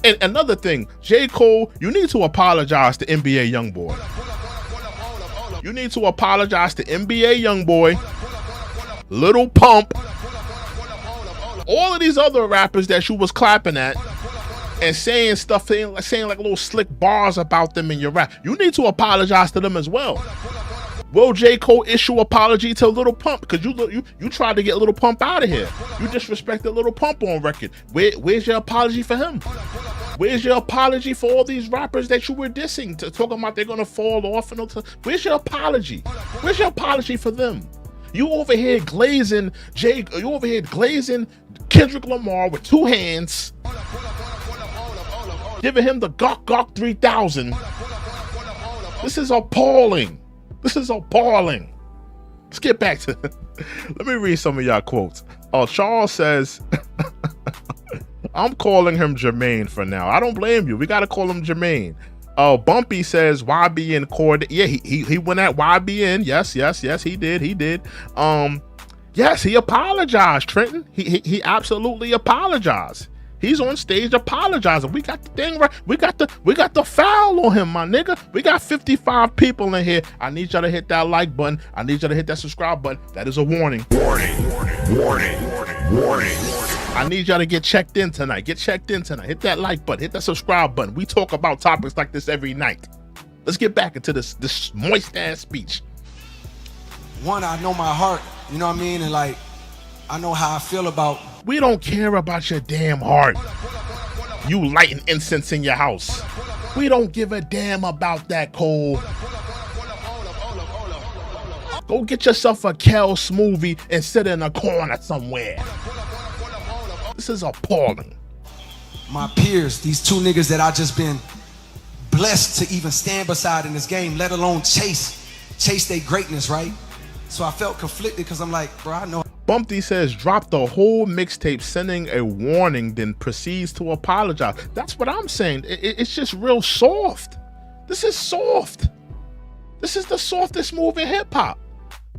S1: And another thing, J. Cole, you need to apologize to NBA YoungBoy. You need to apologize to NBA YoungBoy, Lil Pump, all of these other rappers that you was clapping at and saying stuff, saying like little slick bars about them in your rap. You need to apologize to them as well. Will J. Cole issue apology to Lil Pump? Because you tried to get Lil Pump out of here. You disrespected Lil Pump on record. Where's your apology for him? Where's your apology for all these rappers that you were dissing, to talking about they're gonna fall off and all? Where's your apology? Where's your apology for them? You over here glazing Kendrick Lamar with two hands, giving him the Gok 3000. This is appalling. This is appalling. Let's get back to let me read some of y'all quotes. Charles says, I'm calling him Jermaine for now. I don't blame you. We got to call him Jermaine. Bumpy says YBN Cord. Yeah, he went at YBN. Yes, he did. Yes, he apologized, Trenton. He absolutely apologized. He's on stage apologizing. We got the thing right. We got the foul on him, my nigga. We got 55 people in here. I need y'all to hit that like button. I need y'all to hit that subscribe button. That is a warning.
S2: Warning.
S1: I need y'all to get checked in tonight. Hit that like button. Hit that subscribe button. We talk about topics like this every night. Let's get back into this moist ass speech.
S3: One, I know my heart. You know what I mean? And like, I know how I feel about.
S1: We don't care about your damn heart. You lighting incense in your house. We don't give a damn about that, Cole. Go get yourself a Kel smoothie and sit in a corner somewhere. This is appalling.
S3: My peers, these two niggas that I just been blessed to even stand beside in this game, let alone chase their greatness, right? So I felt conflicted because I'm like, bro, I know.
S1: Bumpy says, drop the whole mixtape, sending a warning, then proceeds to apologize. That's what I'm saying. It's just real soft. This is soft. This is the softest move in hip hop.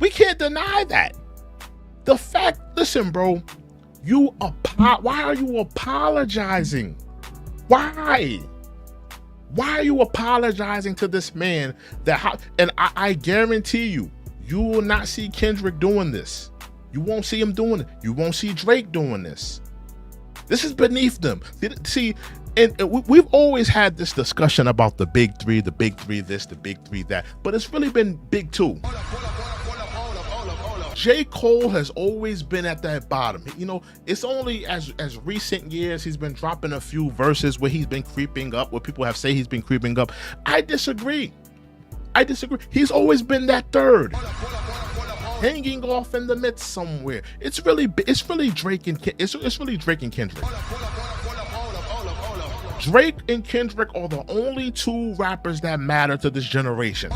S1: We can't deny that. The fact, listen, bro, why are you apologizing? Why? Why are you apologizing to this man? And I guarantee you will not see Kendrick doing this. You won't see him doing it. You won't see Drake doing this. This is beneath them. See, and we've always had this discussion about the big three this, the big three that, but it's really been big two. J. Cole has always been at that bottom. You know, it's only as recent years he's been dropping a few verses where he's been creeping up, where people have said he's been creeping up. I disagree. He's always been that third, hanging off in the midst somewhere. It's really Drake and Kendrick. Drake and Kendrick are the only two rappers that matter to this generation.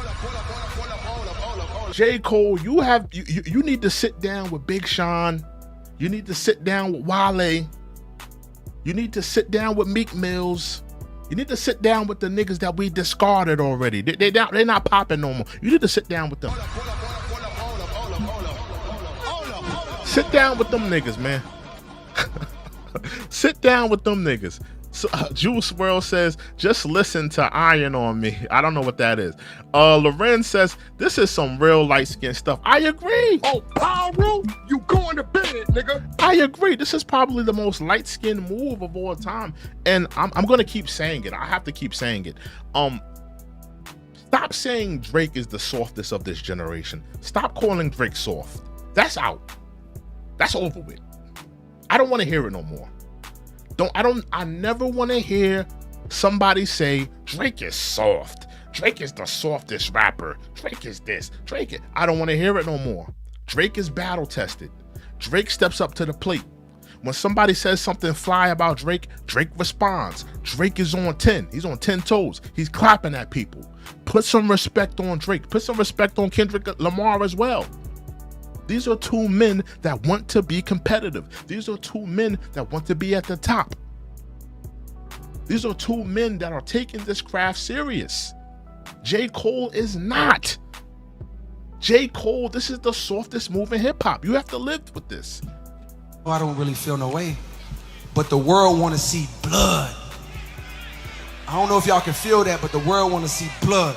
S1: J. Cole, you need to sit down with Big Sean. You need to sit down with Wale. You need to sit down with Meek Mills. You need to sit down with the niggas that we discarded already. They're not popping no more. You need to sit down with them. Sit down with them niggas, man. Sit down with them niggas. So, Juice WRLD says, just listen to Iron on Me. I don't know what that is. Loren says, this is some real light-skinned stuff. I agree.
S2: Oh, Pyro, you going to bed, nigga.
S1: I agree. This is probably the most light-skinned move of all time. And I'm going to keep saying it. I have to keep saying it. Stop saying Drake is the softest of this generation. Stop calling Drake soft. That's out. That's over with. I don't want to hear it no more. I never want to hear somebody say Drake is soft. Drake is the softest rapper. Drake is this. I don't want to hear it no more. Drake is battle tested. Drake steps up to the plate. When somebody says something fly about Drake, Drake responds. Drake is on 10. He's on 10 toes. He's clapping at people. Put some respect on Drake. Put some respect on Kendrick Lamar as well. These are two men that want to be competitive. These are two men that want to be at the top. These are two men that are taking this craft serious. J. Cole is not. J. Cole, this is the softest move in hip hop. You have to live with this.
S3: Well, I don't really feel no way, but the world want to see blood. I don't know if y'all can feel that, but the world want to see blood.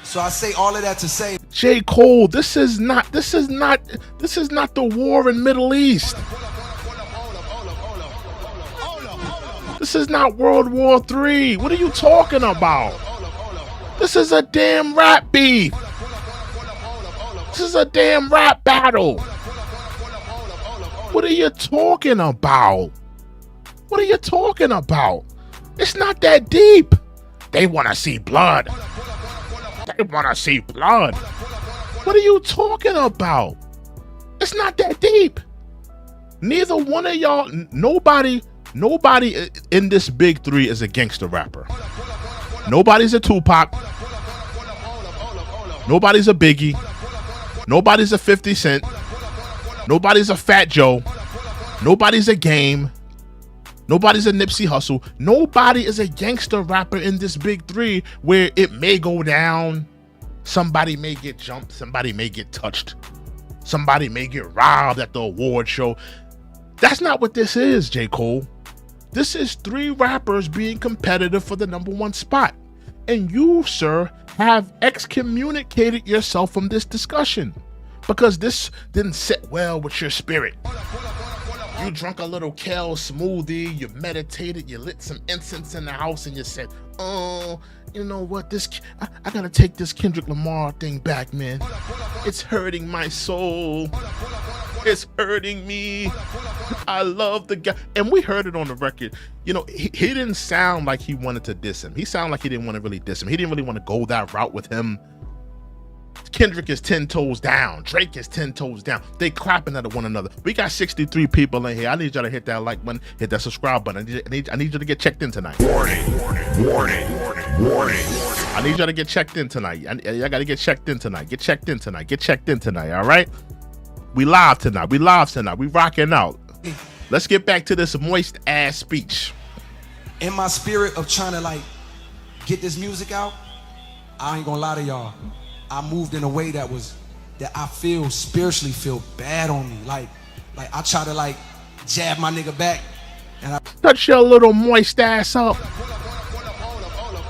S3: So I say all of that to say,
S1: J. Cole, this is not the war in Middle East. This is not World War III. What are you talking about? This is a damn rap beef. This is a damn rap battle. What are you talking about? What are you talking about? It's not that deep. They want to see blood. They want to see blood. What are you talking about? It's not that deep. Neither one of y'all, nobody in this big three is a gangster rapper. Nobody's a Tupac. Nobody's a Biggie. Nobody's a 50 Cent. Nobody's a Fat Joe. Nobody's a Game. Nobody's a Nipsey Hussle. Nobody is a gangster rapper in this big three where it may go down. Somebody may get jumped. Somebody may get touched. Somebody may get robbed at the award show. That's not what this is, J. Cole. This is three rappers being competitive for the #1 spot. And you, sir, have excommunicated yourself from this discussion because this didn't sit well with your spirit. You drunk a little kale smoothie, you meditated, you lit some incense in the house, and you said, oh, you know what, I gotta take this Kendrick Lamar thing back, man. It's hurting my soul. It's hurting me. I love the guy. And we heard it on the record. You know, he didn't sound like he wanted to diss him. He sounded like he didn't want to really diss him. He didn't really want to go that route with him. Kendrick is 10 toes down. Drake is 10 toes down. They clapping at one another. We got 63 people in here. I need y'all to hit that like button, hit that subscribe button. I need you to get checked in tonight.
S2: Warning.
S1: I need y'all to get checked in tonight. Y'all got to get checked in tonight. Get checked in tonight. All right? We live tonight. We rocking out. Let's get back to this moist ass speech.
S3: in my spirit of trying to like get this music out, I ain't gonna lie to y'all, I moved in a way that I feel spiritually feel bad on me. Like I try to like jab my nigga back and I
S1: touch your little moist ass up.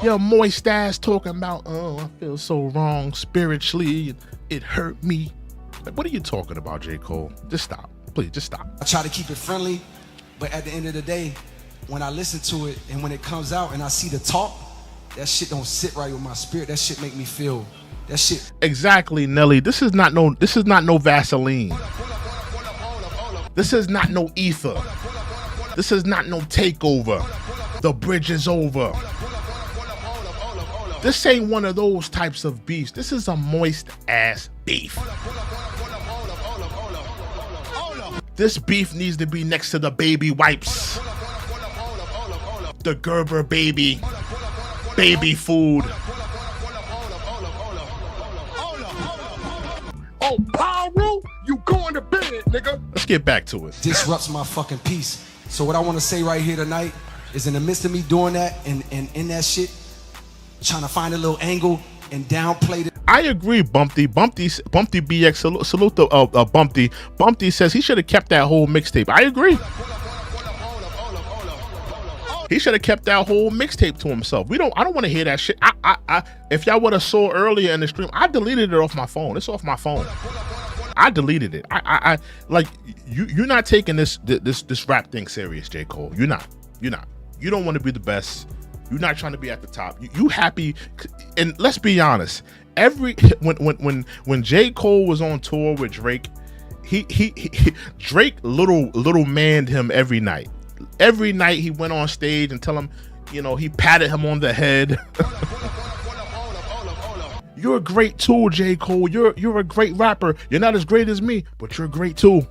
S1: Your moist ass talking about, oh, I feel so wrong spiritually, it hurt me. Like, what are you talking about, J. Cole? Just stop. Please, just stop.
S3: try to keep it friendly, But at the end of the day, when I listen to it and when it comes out and I see the talk, that shit don't sit right with my spirit. That shit make me feel that shit.
S1: Exactly, Nelly. This is not no Vaseline. This is not no ether. This is not no takeover. The bridge is over. This ain't one of those types of beefs. This is a moist ass beef. This beef needs to be next to the baby wipes, the Gerber baby food.
S2: Oh, Pyro, you going to bed, nigga.
S1: Let's get back to it.
S3: Disrupts my fucking peace. So what I want to say right here tonight is, in the midst of me doing that and in that shit, trying to find a little angle and downplay it.
S1: I agree, Bumpty BX. Salute to Bumpty. Bumpty says he should have kept that whole mixtape. I agree. He should have kept that whole mixtape to himself. I don't want to hear that shit. If y'all would have saw earlier in the stream, I deleted it off my phone. It's off my phone. I deleted it. I like you're not taking this rap thing serious, J. Cole. You're not. You don't want to be the best. You're not trying to be at the top. You happy? And let's be honest. When J. Cole was on tour with Drake, Drake little manned him every night. Every night he went on stage and tell him, he patted him on the head. You're great too, J. Cole. You're a great rapper. You're not as great as me, but you're great too.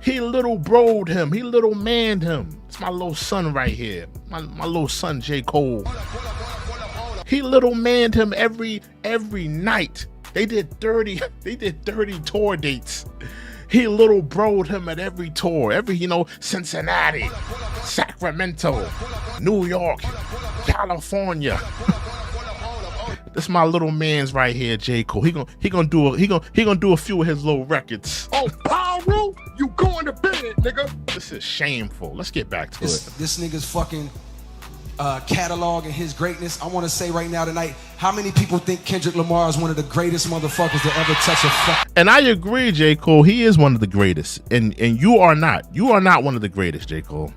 S1: He little broed him. He little manned him. It's my little son right here. My little son, J. Cole. He little manned him every night. They did 30 tour dates. He little broed him at every tour. Cincinnati, Sacramento, New York, California. This my little man's right here, J. Cole. He gonna do a few of his little records.
S2: Oh, Pyro, you going to bed, nigga.
S1: This is shameful. Let's get back to it.
S3: This nigga's fucking catalog and his greatness. I want to say right now tonight, how many people think Kendrick Lamar is one of the greatest motherfuckers to ever touch a fuck?
S1: And I agree, J. Cole. He is one of the greatest, and you are not. You are not one of the greatest, J. Cole.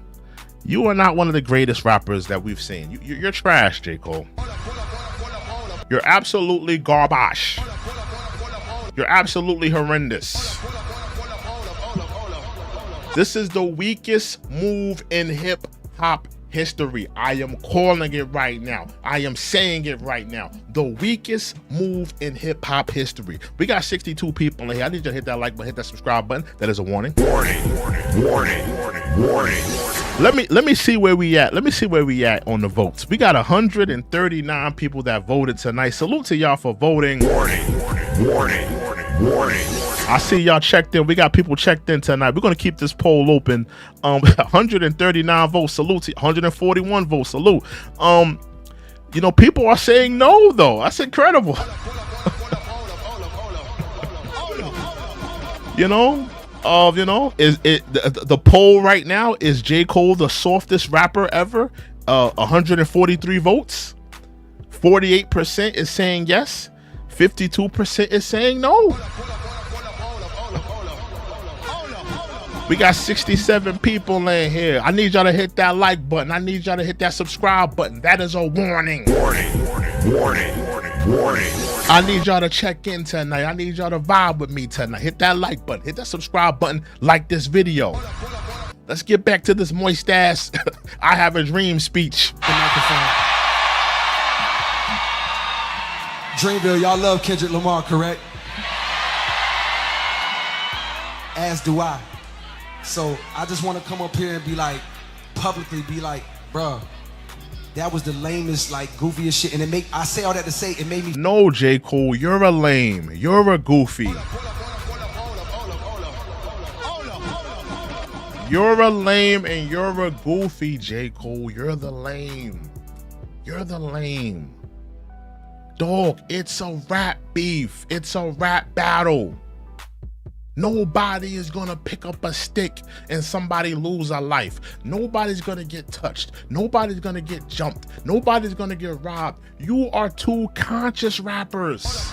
S1: You are not one of the greatest rappers that we've seen. You're trash, J. Cole. You're absolutely garbage. You're absolutely horrendous. This is the weakest move in hip hop history. I am calling it right now. I am saying it right now. The weakest move in hip hop history. We got 62 people in here. I need you to hit that like button, hit that subscribe button. That is a warning.
S2: Warning.
S1: Let me see where we at. Let me see where we at on the votes. We got 139 people that voted tonight. Salute to y'all for voting.
S2: Warning.
S1: I see y'all checked in. We got people checked in tonight. We're gonna keep this poll open. 139 votes. Salute to 141 votes. Salute. People are saying no though. That's incredible. Is it the poll right now? Is J. Cole the softest rapper ever? 143 votes. 48% is saying yes. 52% is saying no. We got 67 people in here. I need y'all to hit that like button. I need y'all to hit that subscribe button. That is a warning.
S2: Warning.
S1: I need y'all to check in tonight. I need y'all to vibe with me tonight. Hit that like button. Hit that subscribe button. Like this video. Let's get back to this moist ass I have a dream speech.
S3: The microphone. Dreamville, y'all love Kendrick Lamar, correct? As do I. So I just want to come up here and be like, publicly be like, bruh, that was the lamest, like, goofiest shit. And I say all that to say, it made me.
S1: No, J. Cole, you're a lame. You're a goofy. You're a lame and you're a goofy, J. Cole. You're the lame. You're the lame. Dog, it's a rap beef. It's a rap battle. Nobody is gonna pick up a stick and somebody lose a life. Nobody's gonna get touched. Nobody's gonna get jumped. Nobody's gonna get robbed. You are two conscious rappers.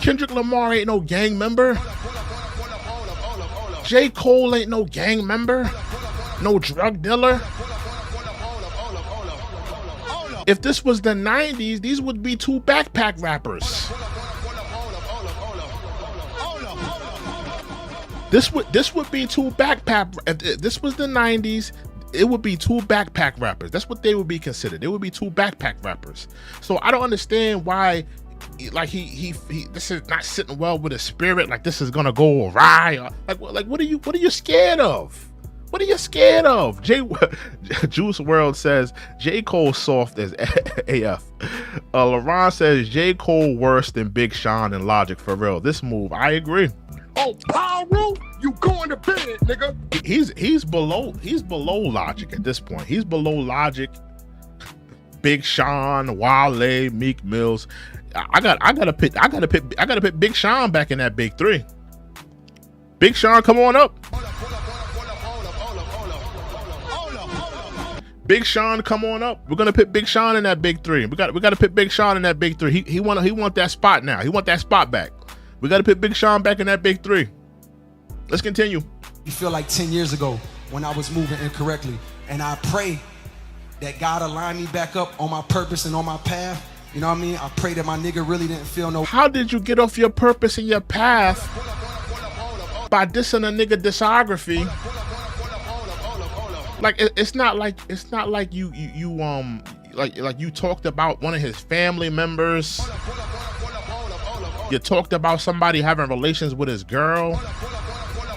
S1: Kendrick Lamar ain't no gang member. J. Cole ain't no gang member, no drug dealer. If this was the 90s, these would be two backpack rappers. This would be two backpack. If this was the 90s, it would be two backpack rappers. That's what they would be considered. They would be two backpack rappers. So I don't understand why, like he this is not sitting well with his spirit. Like this is gonna go awry. Like what are you scared of? What are you scared of? Juice WRLD says J. Cole soft as AF. LaRon says J. Cole worse than Big Sean and Logic for real. This move, I agree.
S2: Oh, Pyro, you going to bed, nigga.
S1: He's below Logic at this point. He's below Logic, Big Sean, Wale, Meek Mills. I gotta put Big Sean back in that big three. Big Sean, come on up. Big Sean, come on up. We're gonna put Big Sean in that big three. We gotta put Big Sean in that big three. He want that spot now. He want that spot back. We gotta put Big Sean back in that big three. Let's continue.
S3: You feel like 10 years ago when I was moving incorrectly, and I pray that God align me back up on my purpose and on my path. You know what I mean? I pray that my nigga really didn't feel no.
S1: How did you get off your purpose and your path by dissing a nigga discography? Like it's not like you you talked about one of his family members. You talked about somebody having relations with his girl.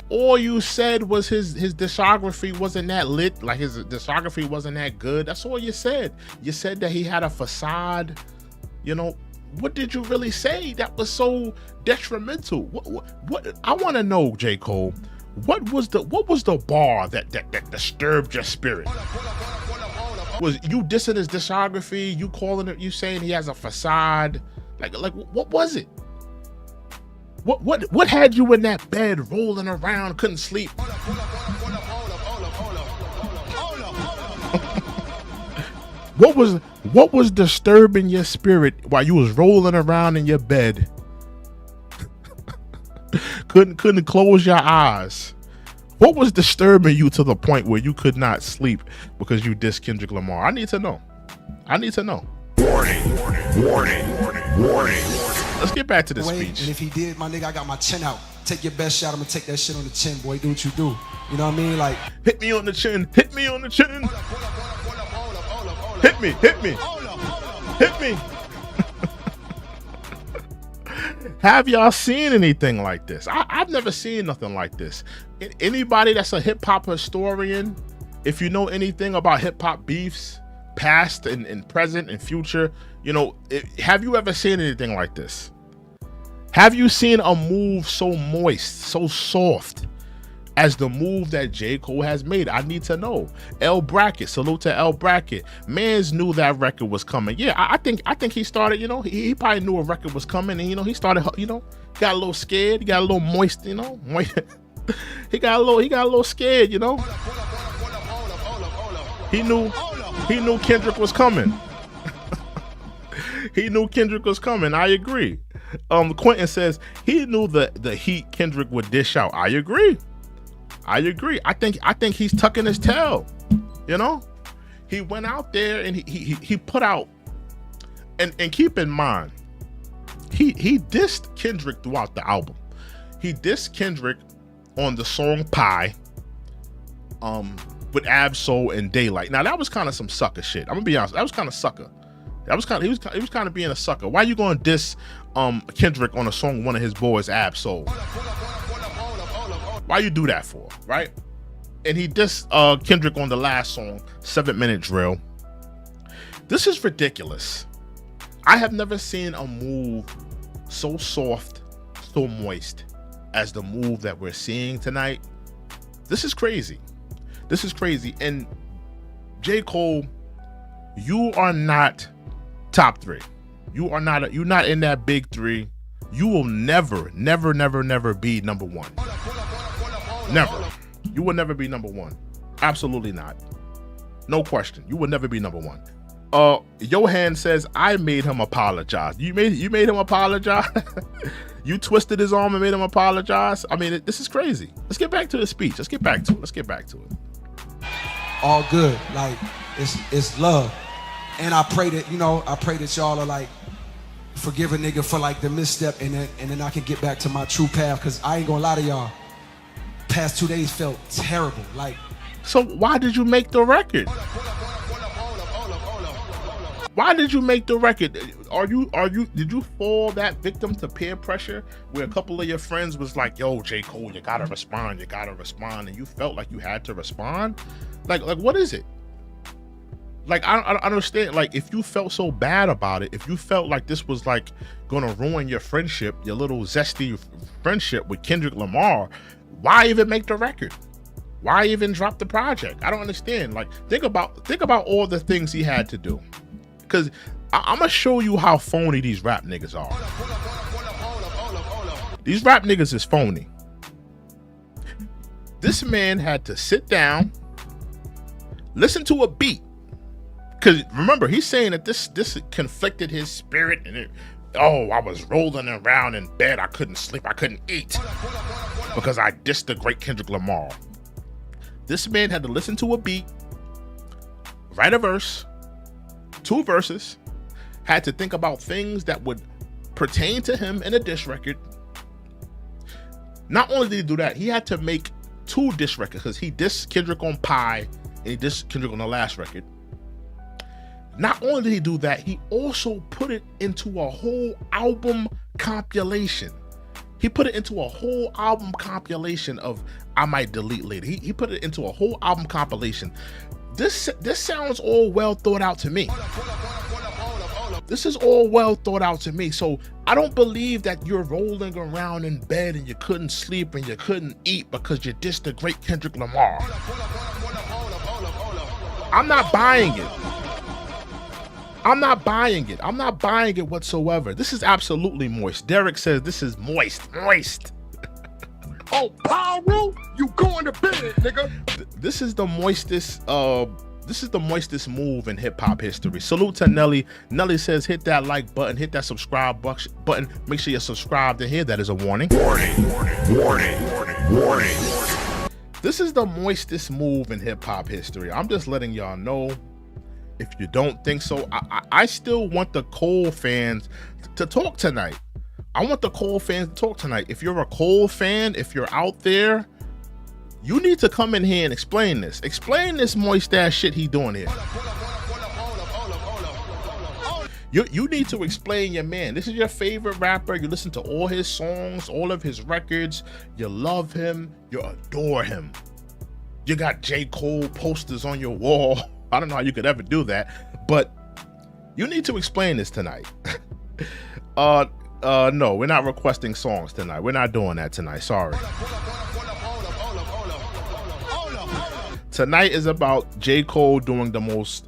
S1: All you said was his discography wasn't that lit, like his discography wasn't that good. That's all you said. You said that he had a facade. You know, what did you really say that was so detrimental? What I want to know, J. Cole, what was the bar that disturbed your spirit? Was you dissing his discography? You calling it? You saying he has a facade? Like what was it? What had you in that bed rolling around, couldn't sleep? What was disturbing your spirit while you was rolling around in your bed? couldn't close your eyes. What was disturbing you to the point where you could not sleep because you dissed Kendrick Lamar? I need to know.
S2: Warning, warning, warning, warning.
S1: Let's get back to the speech.
S3: And if he did, my nigga, I got my chin out. Take your best shot. I'm gonna take that shit on the chin, boy. Do what you do. You know what I mean? Like,
S1: hit me on the chin. Hit me on the chin. Hit me. Hit me. Hit me. Have y'all seen anything like this? I've never seen nothing like this. Anybody that's a hip hop historian, if you know anything about hip hop beefs, past and present and future, you know, have you ever seen anything like this? Have you seen a move so moist, so soft as the move that J. Cole has made? I need to know. L Bracket, salute to L Bracket. Mans knew that record was coming. Yeah, I think he started, you know, he probably knew a record was coming, and you know, he started, you know, got a little scared, he got a little moist, you know, he got a little scared, you know. He knew Kendrick was coming. He knew Kendrick was coming. I agree. Quentin says he knew the heat Kendrick would dish out. I agree. I think he's tucking his tail. You know, he went out there and he put out, and keep in mind, he dissed Kendrick throughout the album. He dissed Kendrick on the song Pie, with Ab-Soul and Daylight. Now that was kind of some sucker shit. I'm gonna be honest. That was kind of sucker. He was kind of being a sucker. Why you gonna diss Kendrick on a song one of his boys Ab-Soul? Why you do that for, right? And he dissed Kendrick on the last song, 7 Minute Drill. This is ridiculous. I have never seen a move so soft, so moist as the move that we're seeing tonight. This is crazy. This is crazy. And J. Cole, you are not top three. You're not in that big three. You will never be number one. Never. You will never be number one. Absolutely not. No question. You will never be number one. Johan says, I made him apologize. You made him apologize? You twisted his arm and made him apologize? I mean, this is crazy. Let's get back to the speech. Let's get back to it.
S3: All good. Like, it's love. And I pray that, y'all are like, forgive a nigga for like the misstep, and then I can get back to my true path, because I ain't gonna lie to y'all. Past 2 days felt terrible. Like,
S1: so why did you make the record? Why did you make the record? Did you fall that victim to peer pressure where a couple of your friends was like, yo, J. Cole, you gotta respond, and you felt like you had to respond? Like what is it? Like, I don't understand. Like, if you felt so bad about it, if you felt like this was like gonna ruin your friendship, your little zesty friendship with Kendrick Lamar, why even make the record? Why even drop the project? I don't understand. Like, think about all the things he had to do. Because I'm gonna show you how phony these rap niggas are. These rap niggas is phony. This man had to sit down, listen to a beat. Because remember, he's saying that this conflicted his spirit, and I was rolling around in bed, I couldn't sleep, I couldn't eat, because I dissed the great Kendrick Lamar. This man had to listen to a beat, write a verse, 2 verses, had to think about things that would pertain to him in a diss record. Not only did he do that, he had to make 2 diss records, because he dissed Kendrick on Pie and he dissed Kendrick on the last record. Not only did he do that, he also put it into a whole album compilation. He put it into a whole album compilation of I Might Delete Later. He put it into a whole album compilation. This sounds all well thought out to me. This is all well thought out to me. So I don't believe that you're rolling around in bed and you couldn't sleep and you couldn't eat because you dissed the great Kendrick Lamar. I'm not buying it. I'm not buying it whatsoever. This is absolutely moist. Derek says this is moist.
S2: Oh, Pyro, you going to bed, nigga.
S1: This is the moistest. This is the moistest move in hip hop history. Salute to Nelly. Nelly says, hit that like button, hit that subscribe button. Make sure you're subscribed to here. That is a warning.
S2: Warning.
S1: This is the moistest move in hip hop history. I'm just letting y'all know. If you don't think so, I still want the Cole fans to talk tonight. I want the Cole fans to talk tonight. If you're a Cole fan, if you're out there, you need to come in here and explain this. Explain this moist ass shit he doing here. You need to explain your man. This is your favorite rapper. You listen to all his songs, all of his records. You love him. You adore him. You got J. Cole posters on your wall. I don't know how you could ever do that, but you need to explain this tonight. No, we're not requesting songs tonight. We're not doing that tonight. Sorry. Tonight is about J. Cole doing the most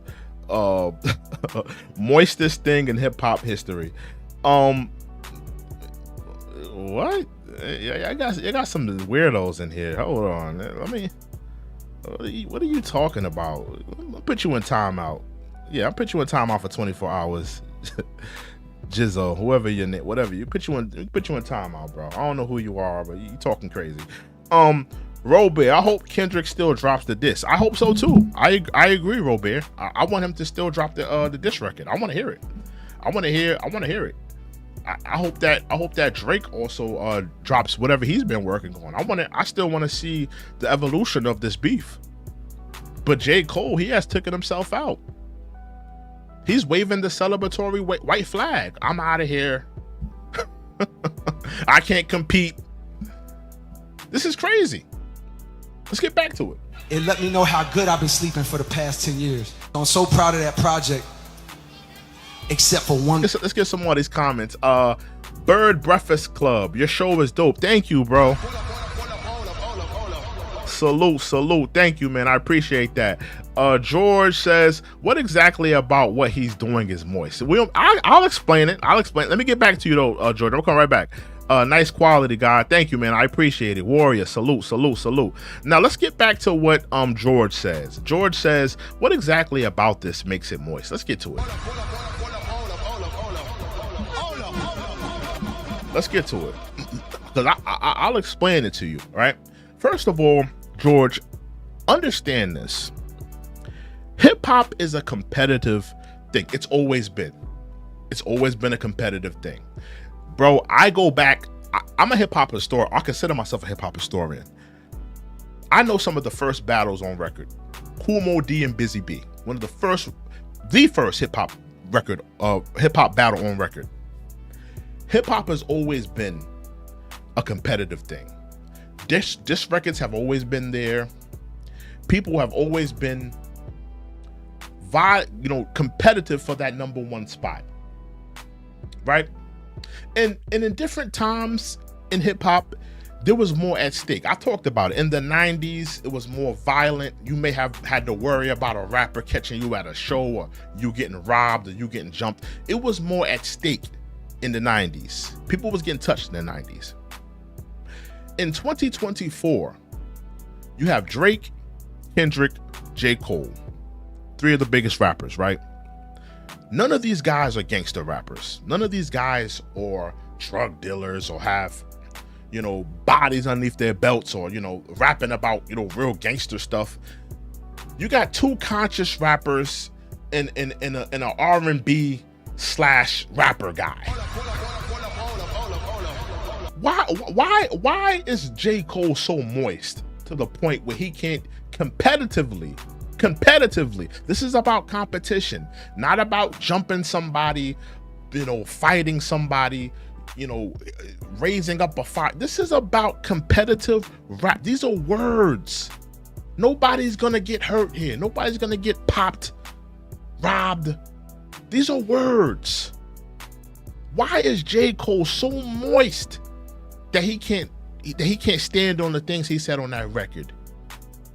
S1: moistest thing in hip hop history. What? Yeah, I got some weirdos in here. Hold on. Let me. What are you talking about? I'll put you in timeout. Yeah, I'll put you in timeout for 24 hours. Jizzo, whoever your name, whatever. Put you in timeout, bro. I don't know who you are, but you talking crazy. Robert, I hope Kendrick still drops the diss. I hope so too. I agree, Robert. I want him to still drop the diss record. I want to hear it. I want to hear it. I hope that Drake also drops whatever he's been working on. I still want to see the evolution of this beef. But J. Cole, he has taken himself out. He's waving the celebratory white flag. I'm out of here. I can't compete. This is crazy. Let's get back to it.
S3: It let me know how good I've been sleeping for the past 10 years. I'm so proud of that project. Except for one.
S1: Let's get some more of these comments. Bird Breakfast Club, your show is dope. Thank you, bro. Salute. Thank you, man. I appreciate that. George says, what exactly about what he's doing is moist? I'll explain it. Let me get back to you though, George. I'll come right back. Nice quality, guy. Thank you, man. I appreciate it. Warrior, salute, salute, salute. Now let's get back to what George says. George says, what exactly about this makes it moist? Let's get to it. Let's get to it. Because I'll explain it to you, right? First of all, George, understand this. Hip hop is a competitive thing. It's always been. It's always been a competitive thing. Bro, I go back. I'm a hip hop historian. I consider myself a hip hop historian. I know some of the first battles on record. Kool Moe Dee and Busy B. One of the first hip hop battle on record. Hip hop has always been a competitive thing. Diss records have always been there. People have always been competitive for that number one spot. Right? And in different times in hip hop, there was more at stake. I talked about it. In the 90s, it was more violent. You may have had to worry about a rapper catching you at a show, or you getting robbed, or you getting jumped. It was more at stake in the 90s. People was getting touched in the 90s. In 2024, you have Drake, Kendrick, J. Cole, three of the biggest rappers, right? None of these guys are gangster rappers. None of these guys are drug dealers or have, bodies underneath their belts, or, rapping about, real gangster stuff. You got two conscious rappers in an R&B / rapper guy. Why is J. Cole so moist to the point where he can't competitively, this is about competition, not about jumping somebody, fighting somebody, raising up a fight. This is about competitive rap. These are words. Nobody's gonna get hurt here. Nobody's gonna get popped, robbed. These are words. Why is J. Cole so moist that he can't stand on the things he said on that record?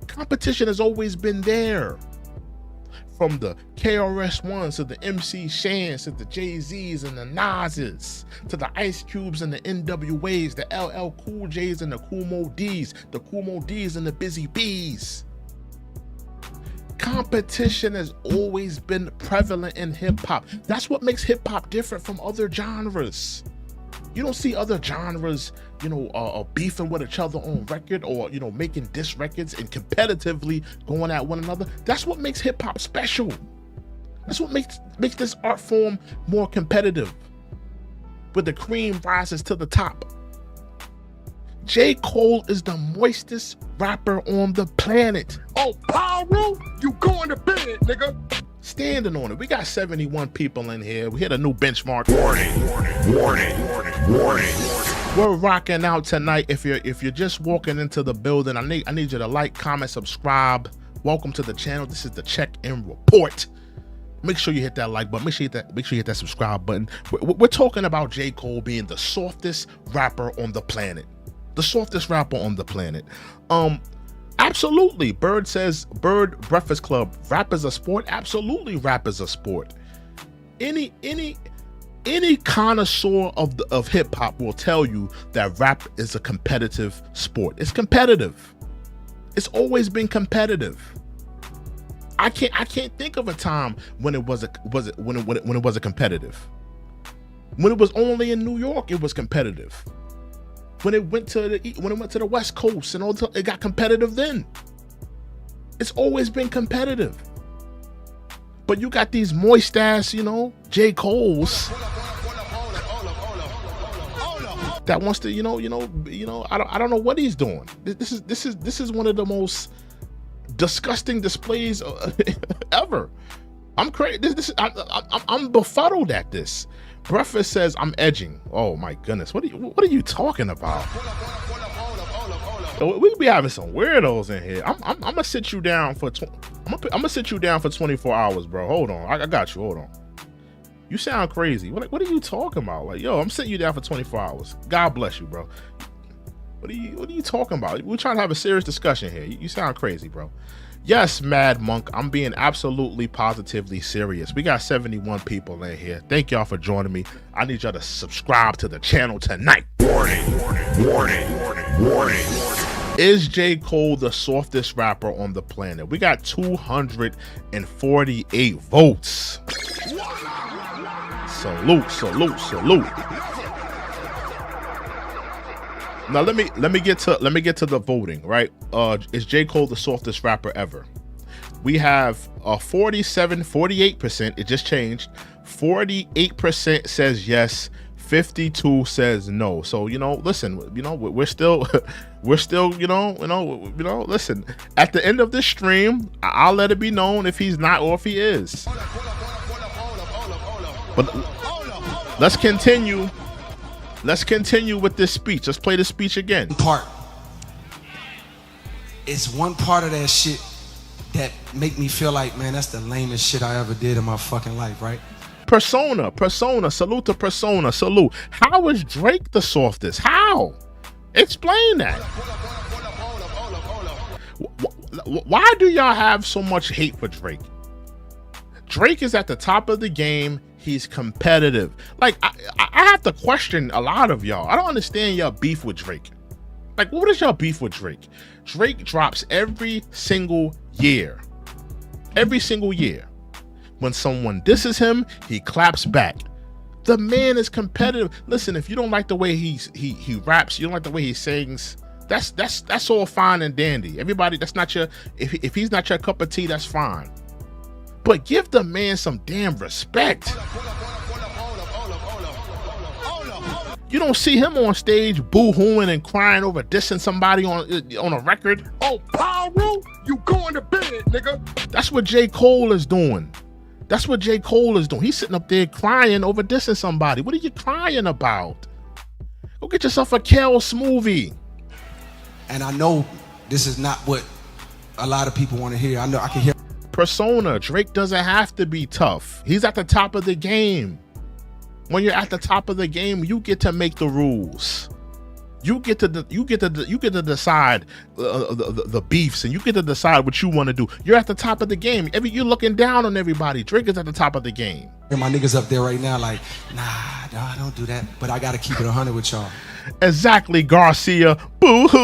S1: Competition has always been there. From the KRS-Ones to the MC Shans to the Jay-Z's and the Nas's to the Ice Cubes and the NWAs, the LL Cool J's and the Kool Moe D's, the Kool Moe D's and the Busy B's. Competition has always been prevalent in hip-hop. That's what makes hip-hop different from other genres. You don't see other genres, beefing with each other on record, or, making diss records and competitively going at one another. That's what makes hip hop special. That's what makes this art form more competitive, where the cream rises to the top. J. Cole is the moistest rapper on the planet.
S2: Oh, Pyro, you going to bed, nigga.
S1: Standing on it. We got 71 people in here. We hit a new benchmark.
S2: Warning.
S1: We're rocking out tonight. If you're just walking into the building, I need you to like, comment, subscribe. Welcome to the channel. This is the Check-In Report. Make sure you hit that like button. Make sure you hit that subscribe button. We're talking about J. Cole being the softest rapper on the planet. The softest rapper on the planet. Absolutely. Bird says, Bird Breakfast Club, rap is a sport. Absolutely, rap is a sport. Any connoisseur of hip hop will tell you that rap is a competitive sport. It's competitive. It's always been competitive. I can't think of a time when it wasn't competitive. When it was only in New York, it was competitive. When it went to the West Coast and all, it got competitive then. It's always been competitive. But you got these moist ass, J. Cole's that wants to, I don't know what he's doing. This is one of the most disgusting displays ever. I'm crazy. I'm befuddled at this. Breakfast says I'm edging. Oh my goodness, what are you talking about? We be having some weirdos in here. I'm gonna sit you down for I'm gonna sit you down for 24 hours, bro. Hold on, I got you. Hold on. You sound crazy. What are you talking about? Like, yo, I'm sitting you down for 24 hours. God bless you, bro. What are you talking about? We're trying to have a serious discussion here. You sound crazy, bro. Yes, Mad Monk, I'm being absolutely positively serious. We got 71 people in here. Thank y'all for joining me. I need y'all to subscribe to the channel tonight.
S2: Warning.
S1: Is J. Cole the softest rapper on the planet? We got 248 votes. Salute. Now let me get to the voting, right? Is J. Cole the softest rapper ever? We have 48%, it just changed. 48% says yes, 52 says no. So, listen, we're still listen, at the end of this stream, I'll let it be known if he's not or if he is. But let's continue with this speech. Let's play the speech again.
S3: It's one part of that shit that make me feel like, man, that's the lamest shit I ever did in my fucking life, right?
S1: Persona, salute to Persona, salute. How is Drake the softest? How? Explain that. Why do y'all have so much hate for Drake? Drake is at the top of the game. He's competitive. Like, I have to question a lot of y'all. I don't understand y'all beef with Drake. Like, what is y'all beef with Drake? Drake drops every single year. Every single year. When someone disses him, he claps back. The man is competitive. Listen, if you don't like the way he raps, you don't like the way he sings, that's all fine and dandy. Everybody, that's not your, if he's not your cup of tea, that's fine. But give the man some damn respect. You don't see him on stage boo-hooing and crying over dissing somebody on a record.
S2: Oh, Pyro, you going to bed, nigga.
S1: That's what J. Cole is doing. He's sitting up there crying over dissing somebody. What are you crying about? Go get yourself a Kale smoothie.
S3: And I know this is not what a lot of people want to hear. I know I can hear.
S1: Persona, Drake doesn't have to be tough. He's at the top of the game. When you're at the top of the game, you get to make the rules. You get to decide the beefs, and you get to decide what you want to do. You're at the top of the game. You're looking down on everybody. Drake is at the top of the game.
S3: And my niggas up there right now like, nah, don't do that. But I gotta keep it 100 with y'all.
S1: Exactly, Garcia. Boo-hoo.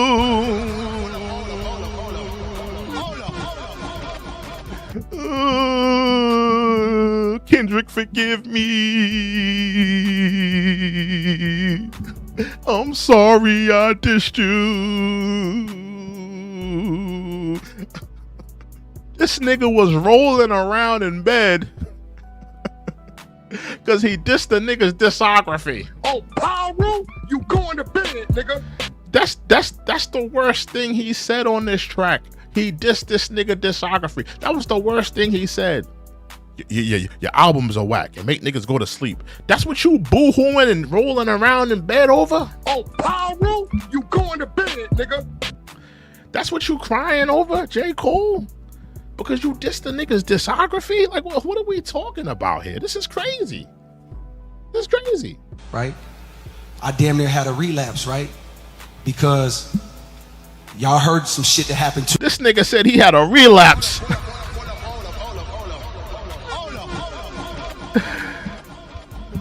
S1: Kendrick, forgive me. I'm sorry I dissed you. This nigga was rolling around in bed because he dissed the nigga's discography.
S2: Oh, Pyro, you going to bed, nigga.
S1: That's the worst thing he said on this track. He dissed this nigga discography. That was the worst thing he said. Your albums are whack and make niggas go to sleep. That's what you boo-hooing and rolling around in bed over?
S2: Oh, Pyro, you going to bed, nigga.
S1: That's what you crying over, J. Cole? Because you dissed the nigga's discography? Like, what are we talking about here? This is crazy.
S3: Right? I damn near had a relapse, right? Because y'all heard some shit that happened to
S1: this nigga said he had a relapse.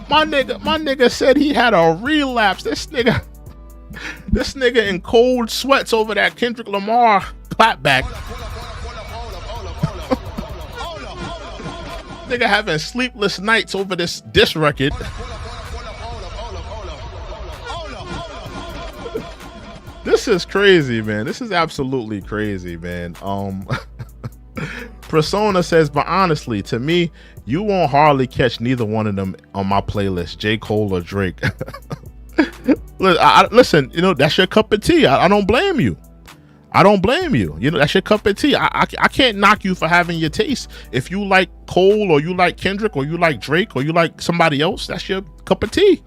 S1: My nigga said he had a relapse. This nigga in cold sweats over that Kendrick Lamar clapback. Nigga having sleepless nights over this record. This is crazy, man. This is absolutely crazy, man. Persona says, but honestly, to me, you won't hardly catch neither one of them on my playlist, J. Cole or Drake. Listen, that's your cup of tea. I don't blame you. That's your cup of tea. I can't knock you for having your taste. If you like Cole or you like Kendrick or you like Drake or you like somebody else, that's your cup of tea.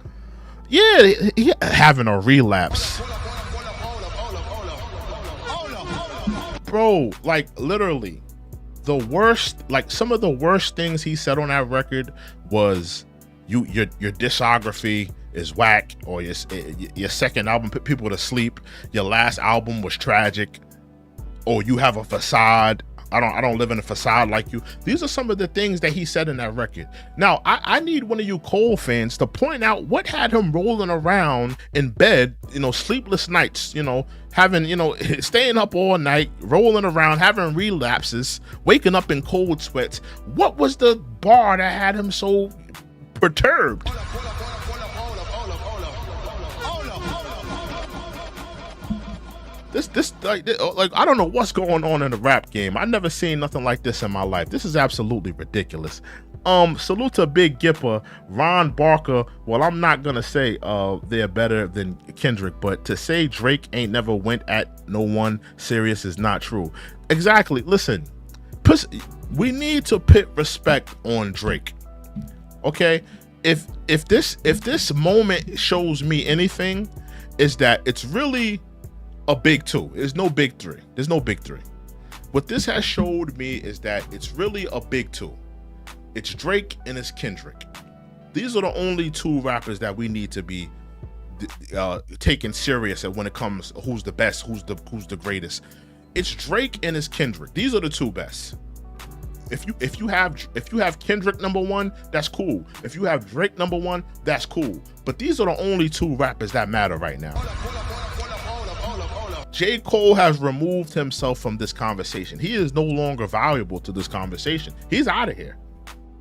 S1: Yeah, he having a relapse. Bro, like literally, some of the worst things he said on that record was your discography is whack, or your second album put people to sleep, your last album was tragic, or you have a facade. I don't live in a facade like you. These are some of the things that he said in that record. Now, I need one of you Cole fans to point out what had him rolling around in bed, you know, sleepless nights, you know, having, you know, staying up all night, rolling around, having relapses, waking up in cold sweats. What was the bar that had him so perturbed? This like I don't know what's going on in the rap game. I never seen nothing like this in my life. This is absolutely ridiculous. Salute to Big Gipper, Ron Barker. Well, I'm not gonna say they're better than Kendrick, but to say Drake ain't never went at no one serious is not true. Exactly. Listen, we need to put respect on Drake. Okay, if this moment shows me anything, is that it's really a big two. There's no big three. There's no big three. What this has showed me is that it's really a big two. It's Drake and it's Kendrick. These are the only two rappers that we need to be taken serious at when it comes who's the best, who's the greatest. It's Drake and it's Kendrick. These are the two best. If you have Kendrick number one, that's cool. If you have Drake number one, that's cool. But these are the only two rappers that matter right now. J. Cole has removed himself from this conversation. He is no longer valuable to this conversation. He's out of here.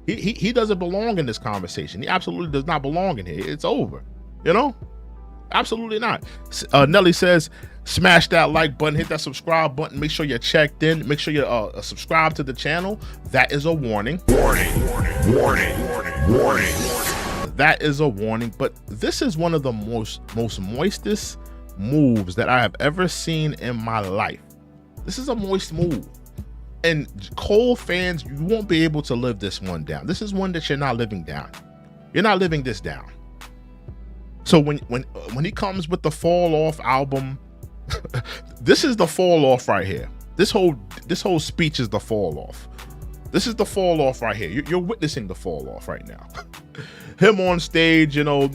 S1: He doesn't belong in this conversation. He absolutely does not belong in here. It's over. You know? Absolutely not. Nelly says, smash that like button, hit that subscribe button, make sure you're checked in, make sure you're subscribed to the channel. That is a warning.
S2: Warning, warning, warning, warning, warning.
S1: That is a warning, but this is one of the most moistest moves that I have ever seen in my life. This is a moist move. And Cole fans, you won't be able to live this one down. This is one that you're not living down. You're not living this down. So when he comes with the Fall Off album, this is the fall off right here. This whole speech is the fall off. This is the fall off right here. You're witnessing the fall off right now. Him on stage, you know.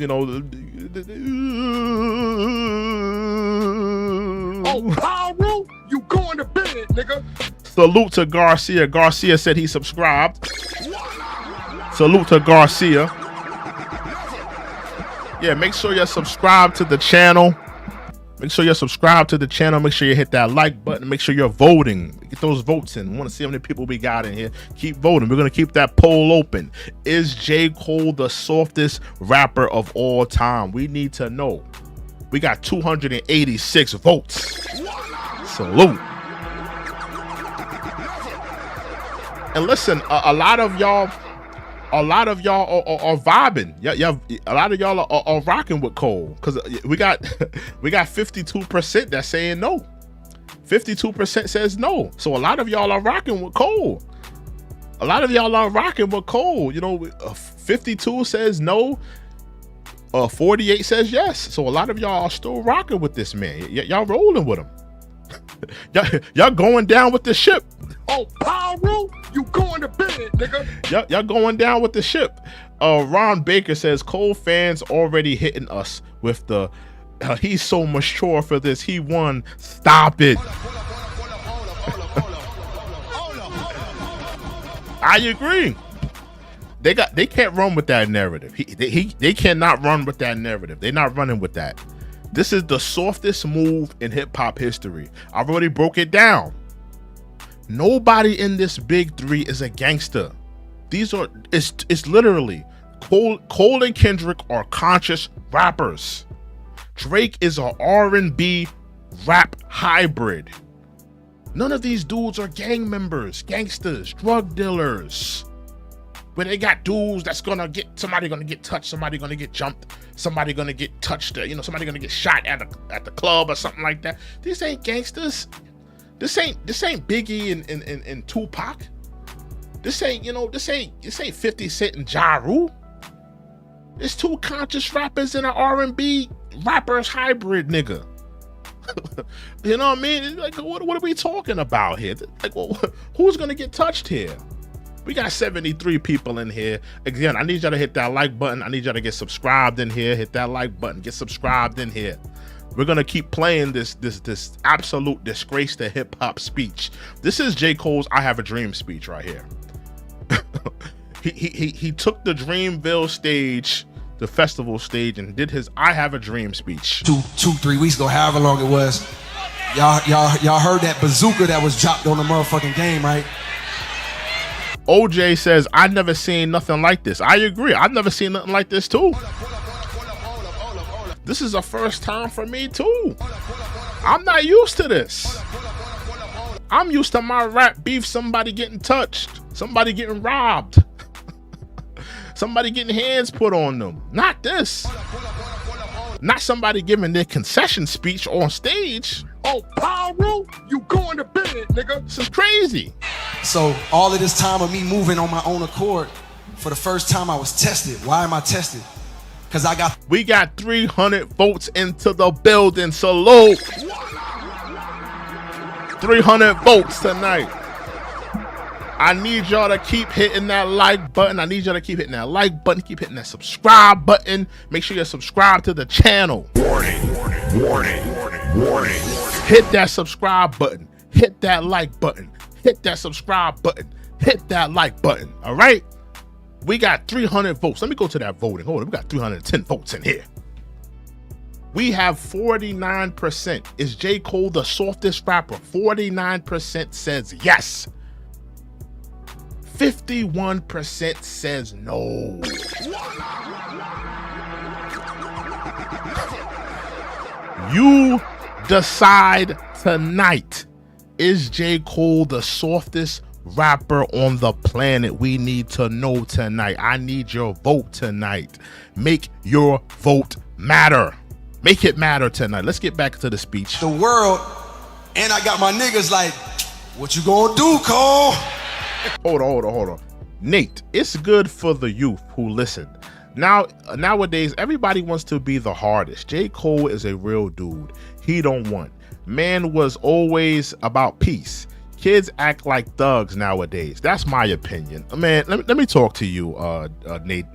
S2: Oh, Pyro, you going to bed, nigga.
S1: Salute to Garcia. Garcia said he subscribed. Salute to Garcia. Yeah, make sure you're subscribed to the channel. Make sure you're subscribed to the channel. Make sure you hit that like button. Make sure you're voting. Get those votes in. We want to see how many people we got in here. Keep voting. We're going to keep that poll open. Is J. Cole the softest rapper of all time? We need to know. We got 286 votes. Salute. And listen, a lot of y'all are vibing. Yeah, a lot of y'all are rocking with Cole, because we got 52% that's saying no. 52% says no. So a lot of y'all are rocking with Cole. A lot of y'all are rocking with Cole. You know, 52 says no. 48 says yes. So a lot of y'all are still rocking with this man. Y'all rolling with him. y'all going down with the ship.
S2: Oh, Pyro, you going to bed, nigga.
S1: Y'all going down with the ship. Ron Baker says Cole fans already hitting us with the he's so mature for this. He won. Stop it. I agree. They can't run with that narrative. They cannot run with that narrative. They're not running with that. This is the softest move in hip hop history. I've already broke it down. Nobody in this big three is a gangster. It's literally Cole and Kendrick are conscious rappers. Drake is an R&B rap hybrid. None of these dudes are gang members, gangsters, drug dealers. But they got dudes that's somebody gonna get touched, somebody gonna get jumped, somebody gonna get touched, somebody gonna get shot at the club or something like that. These ain't gangsters. This ain't Biggie and Tupac. This ain't 50 Cent and Ja Rule. It's two conscious rappers and an R&B rappers hybrid nigga. You know what I mean? It's like, what are we talking about here? Like, well, who's gonna get touched here? We got 73 people in here. Again, I need y'all to hit that like button. I need y'all to get subscribed in here. Hit that like button. Get subscribed in here. we're gonna keep playing this absolute disgrace to hip hop speech. This is J. Cole's "I Have a Dream" speech right here. he took the Dreamville stage, the festival stage, and did his "I Have a Dream" speech.
S3: 3 weeks ago, however long it was. Y'all heard that bazooka that was dropped on the motherfucking game, right?
S1: OJ says, "I never seen nothing like this." I agree. I've never seen nothing like this too. This is a first time for me too. I'm not used to this. I'm used to my rap beef, somebody getting touched, somebody getting robbed, somebody getting hands put on them. Not this. Not somebody giving their concession speech on stage.
S2: Oh, Pyro, you going to bed, nigga.
S1: This is crazy.
S3: So all of this time of me moving on my own accord, for the first time I was tested. Why am I tested? Because
S1: we got 300 votes into the building. Salute. 300 votes tonight. I need y'all to keep hitting that like button. I need y'all to keep hitting that like button. Keep hitting that subscribe button. Make sure you subscribe to the channel.
S2: Warning, warning, warning, warning, warning.
S1: Hit that subscribe button. Hit that like button. Hit that subscribe button. Hit that like button. All right? We got 300 votes. Let me go to that voting. Hold on. We got 310 votes in here. We have 49%. Is J. Cole the softest rapper? 49% says yes. 51% says no. You decide tonight. Is J. Cole the softest rapper on the planet? We need to know tonight. I need your vote tonight. Make your vote matter. Make it matter tonight. Let's get back to the speech.
S3: The world, and I got my niggas like, what you gonna do, Cole?
S1: Hold on. Nate, it's good for the youth who listen. Nowadays, everybody wants to be the hardest. J. Cole is a real dude. He don't want. Man was always about peace. Kids act like thugs nowadays. That's my opinion. Man, let me talk to you, Nate.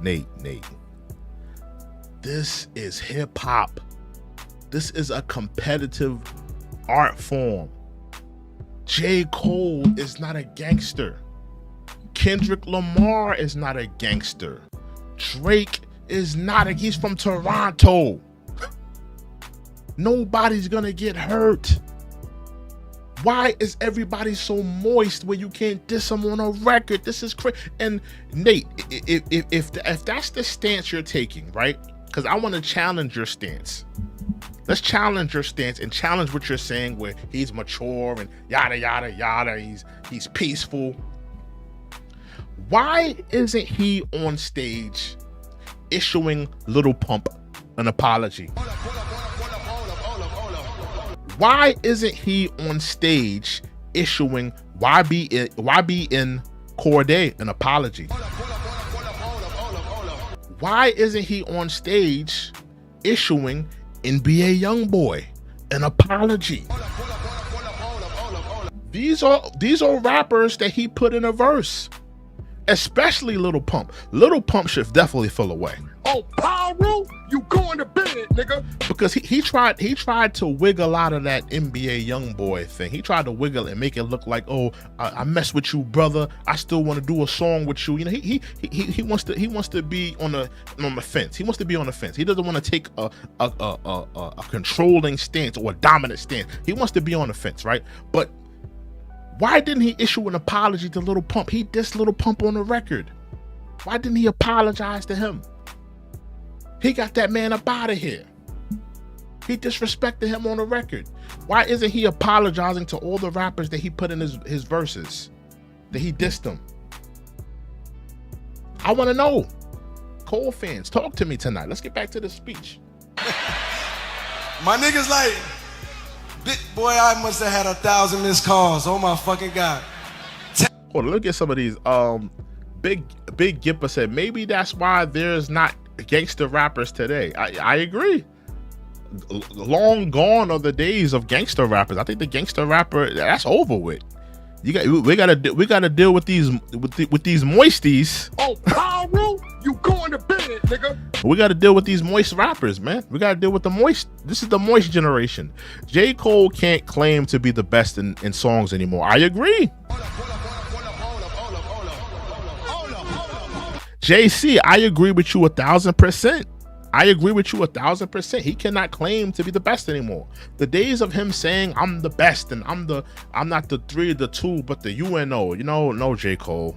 S1: Nate. This is hip hop. This is a competitive art form. J. Cole is not a gangster. Kendrick Lamar is not a gangster. Drake is not he's from Toronto. Nobody's gonna get hurt. Why is everybody so moist where you can't diss them on a record? This is crazy. And Nate, if that's the stance you're taking, right? Because I want to challenge your stance. Let's challenge your stance and challenge what you're saying, where he's mature and yada yada yada. He's peaceful. Why isn't he on stage issuing Lil Pump an apology? Why isn't he on stage issuing YBN Corday an apology? Why isn't he on stage issuing NBA Youngboy an apology? These are rappers that he put in a verse, especially Lil Pump. Lil Pump should definitely feel away.
S2: Oh, Pyro, you going to bed, nigga.
S1: Because he tried to wiggle out of that NBA Youngboy thing. He tried to wiggle and make it look like, oh, I mess with you, brother. I still want to do a song with you. You know, he wants to be on the fence. He wants to be on the fence. He doesn't want to take a controlling stance or a dominant stance. He wants to be on the fence, right? But why didn't he issue an apology to Lil Pump? He dissed Lil Pump on the record. Why didn't he apologize to him? He got that man up out of here. He disrespected him on the record. Why isn't he apologizing to all the rappers that he put in his verses, that he dissed them? I want to know. Cole fans, talk to me tonight. Let's get back to the speech.
S3: My niggas like, boy, I must have had 1,000 missed calls. Oh my fucking God.
S1: Hold on, look at some of these. Big Gipper said, maybe that's why there's not gangster rappers today. I agree. Long gone are the days of gangster rappers. I think the gangster rapper, that's over with. We gotta deal with these moisties.
S2: Oh, Pyro, you going to bed, nigga.
S1: We got to deal with these moist rappers, man. We got to deal with the moist. This is the moist generation. J. Cole can't claim to be the best in songs anymore. I agree. JC, I agree with you 1,000%. I agree with you 1,000%. He cannot claim to be the best anymore. The days of him saying I'm the best and I'm not the 3, the 2, but the UNO. You know, no, J. Cole.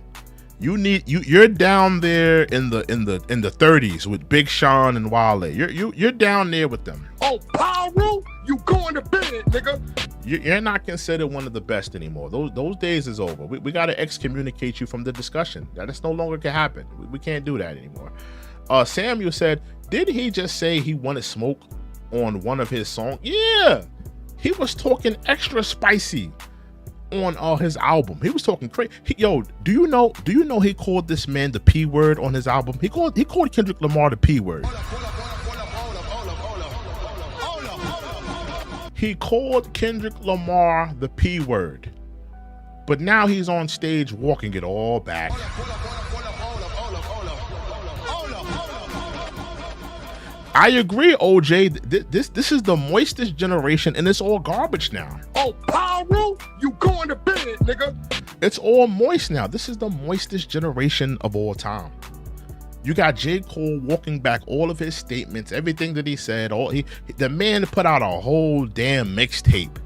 S1: You're down there in the 30s with Big Sean and Wale. You're down there with them.
S2: Oh, Pyro, you going to bed, nigga.
S1: You're not considered one of the best anymore. Those days is over. We got to excommunicate you from the discussion. That no longer can happen. We can't do that anymore. Samuel said, didn't he just say he wanted smoke on one of his songs? Yeah, he was talking extra spicy on his album. He was talking crazy. Yo, do you know he called this man the P word on his album? He called Kendrick Lamar the P word. He called Kendrick Lamar the P word. But now he's on stage walking it all back. I agree, OJ. This is the moistest generation, and it's all garbage now.
S2: Oh, Pyro, you going to bed, nigga.
S1: It's all moist now. This is the moistest generation of all time. You got J. Cole walking back all of his statements, everything that he said. The man put out a whole damn mixtape,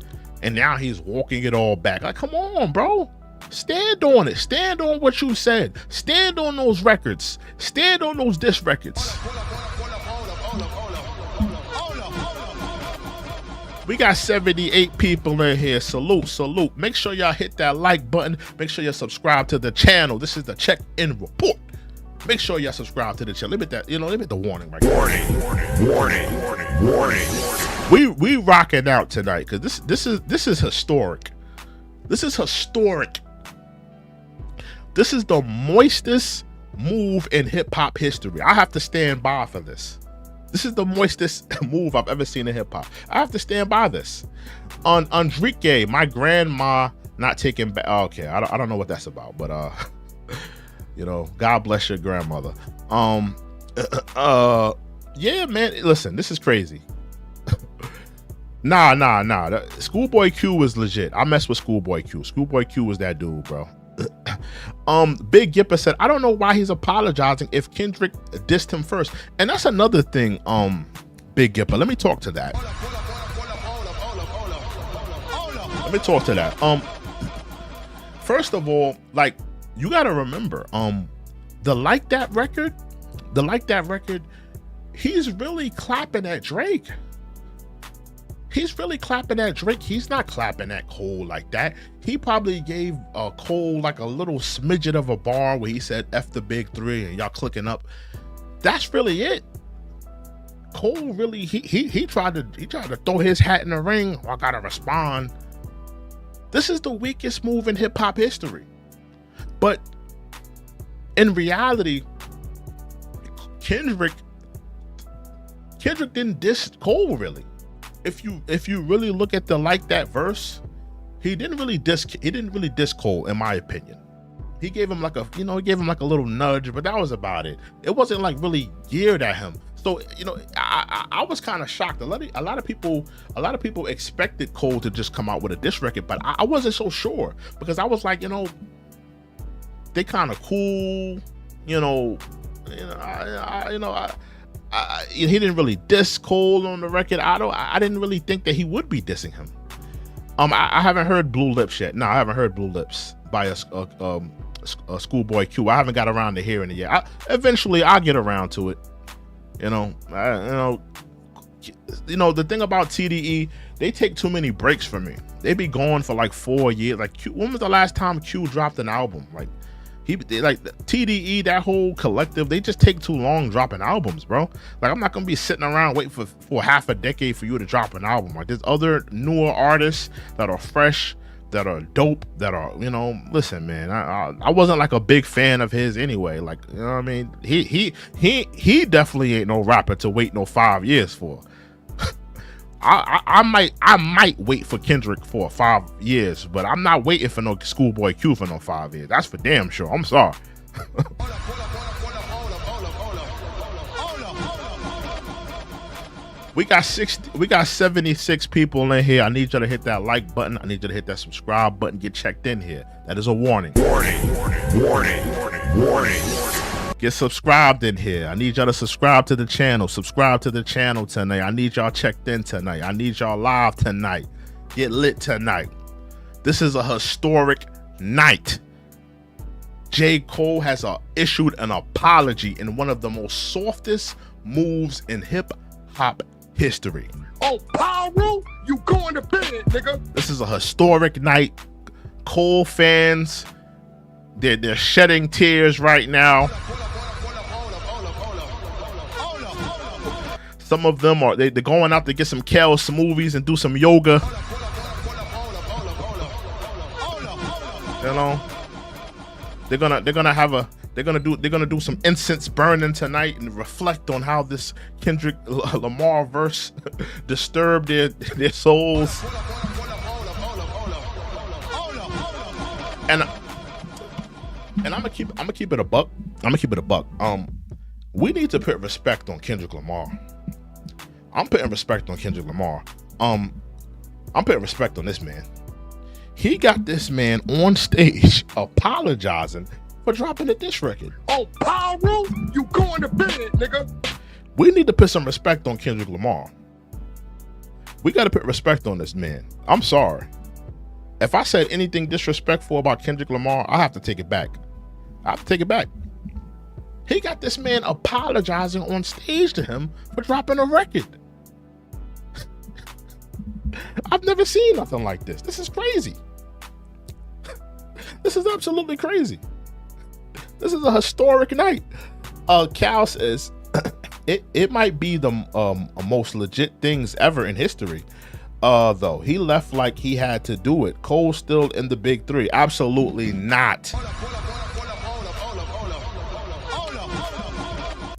S1: and now he's walking it all back. Like, come on, bro. Stand on it. Stand on what you said. Stand on those records. Stand on those diss records. We got 78 people in here. Salute. Make sure y'all hit that like button. Make sure you subscribe to the channel. This is the check-in report. Make sure y'all subscribe to the channel. Let me hit the warning right here. Warning. We rocking out tonight because this is historic. This is historic. This is the moistest move in hip-hop history. I have to stand by for this. This is the moistest move I've ever seen in hip-hop. I have to stand by this. On Enrique, my grandma not taking back. Okay, I don't know what that's about, but God bless your grandmother. Yeah, man. Listen, this is crazy. Nah. Schoolboy Q was legit. I messed with Schoolboy Q. Schoolboy Q was that dude, bro. Big Gipper said, I don't know why he's apologizing if Kendrick dissed him first. And that's another thing, Big Gipper. Let me talk to that. First of all, like, you gotta remember, the Like That record, he's really clapping at Drake. He's not clapping at Cole like that. He probably gave Cole like a little smidget of a bar where he said F the big 3 and y'all clicking up. That's really it. Cole really he tried to throw his hat in the ring. I gotta respond. This is the weakest move in hip hop history. But in reality, Kendrick didn't diss Cole really. If you really look at the Like That verse, he didn't really diss Cole, in my opinion. He gave him like a little nudge, but that was about it. It wasn't like really geared at him. So, I was kind of shocked. A lot of people expected Cole to just come out with a diss record, but I wasn't so sure because I was like, they kind of cool, he didn't really diss Cole on the record. I didn't really think that he would be dissing him. I haven't heard Blue Lips yet. No, I haven't heard Blue Lips by a Schoolboy Q. I haven't got around to hearing it yet. Eventually I'll get around to it. The thing about TDE, they take too many breaks from me. They be gone for like 4 years. Like, when was the last time Q dropped an album? Like TDE, that whole collective, they just take too long dropping albums, bro. Like, I'm not gonna be sitting around waiting for half a decade for you to drop an album. Like, there's other newer artists that are fresh, that are dope, that are, listen, man, I wasn't like a big fan of his anyway. Like, what I mean? He definitely ain't no rapper to wait no 5 years for. I might wait for Kendrick for 5 years, but I'm not waiting for no Schoolboy Q for no 5 years. That's for damn sure. I'm sorry. We got 76 people in here. I need you to hit that like button. I need you to hit that subscribe button. Get checked in here. That is a warning.
S2: Warning.
S1: Get subscribed in here. I need y'all to subscribe to the channel. Subscribe to the channel tonight. I need y'all checked in tonight. I need y'all live tonight. Get lit tonight. This is a historic night. J. Cole has issued an apology in one of the most softest moves in hip-hop history.
S2: Oh, Pyro, you going to bed, nigga.
S1: This is a historic night. Cole fans, they're shedding tears right now. Some of them they're going out to get some kale smoothies and do some yoga. You know, they're gonna do some incense burning tonight and reflect on how this Kendrick Lamar verse disturbed their souls. And I'm gonna keep it a buck. We need to put respect on Kendrick Lamar. I'm putting respect on Kendrick Lamar. I'm putting respect on this man. He got this man on stage apologizing for dropping a diss record.
S2: Oh, Pyro, you going to bed, nigga.
S1: We need to put some respect on Kendrick Lamar. We got to put respect on this man. I'm sorry. If I said anything disrespectful about Kendrick Lamar, I have to take it back. He got this man apologizing on stage to him for dropping a record. I've never seen nothing like this. This is crazy. This is absolutely crazy. This is a historic night. Cal says it might be the most legit things ever in history. Though he left like he had to do it. Cole still in the big three. Absolutely not.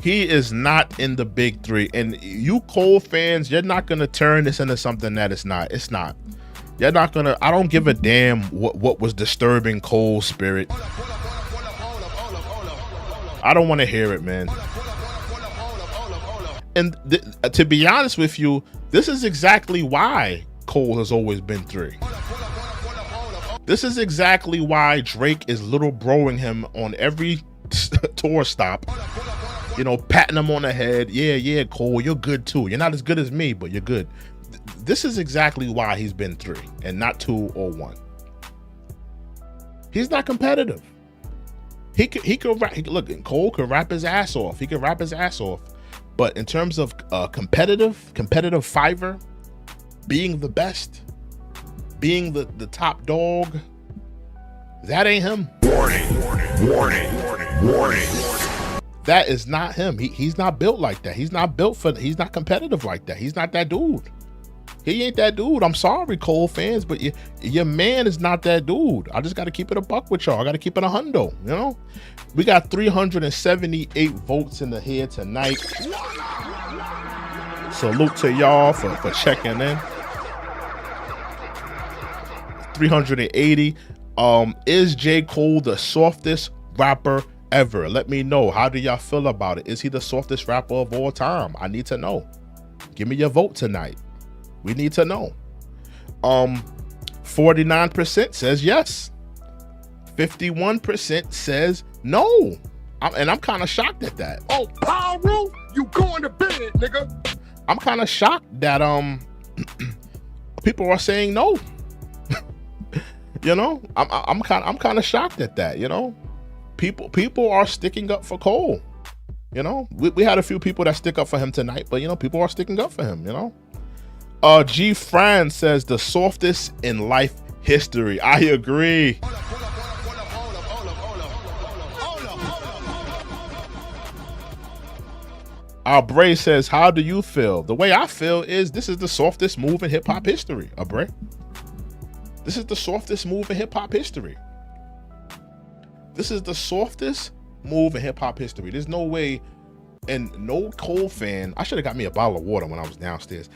S1: He is not in the big three. And you Cole fans, you're not gonna turn this into something that it's not. It's not. You're not gonna. I don't give a damn what was disturbing Cole's spirit. I don't want to hear it, man. And to be honest with you, this is exactly why Cole has always been three. This is exactly why Drake is little broing him on every tour stop. You know, patting him on the head. Yeah, Cole, you're good too. You're not as good as me, but you're good. This is exactly why he's been three and not 2 or 1. He's not competitive. He could rap. Look, Cole could rap his ass off. He could rap his ass off. But in terms of competitive fiver, being the best, being the top dog, that ain't him.
S2: Warning.
S1: That is not him. He's not built like that. He's not competitive like that. He's not that dude. He ain't that dude. I'm sorry, Cole fans, but your man is not that dude. I just got to keep it a buck with y'all. I got to keep it a hundo, you know? We got 378 votes in the here tonight. Salute to y'all for checking in. 380. Is J. Cole the softest rapper ever? Let me know. How do y'all feel about it? Is he the softest rapper of all time? I need to know. Give me your vote tonight. We need to know. 49% says yes. 51% says no. I'm kind of shocked at that.
S2: Oh, Pyro, you going to bed, nigga.
S1: I'm kind of shocked that people are saying no. You know, I'm kind of shocked at that. You know, people are sticking up for Cole. You know, we had a few people that stick up for him tonight, but you know, people are sticking up for him. You know. G. Fran says the softest in life history. I agree. Bray says, how do you feel? The way I feel is this is the softest move in hip hop history. Bray, this is the softest move in hip hop history. This is the softest move in hip hop history. There's no way, and no Cole fan. I should have got me a bottle of water when I was downstairs.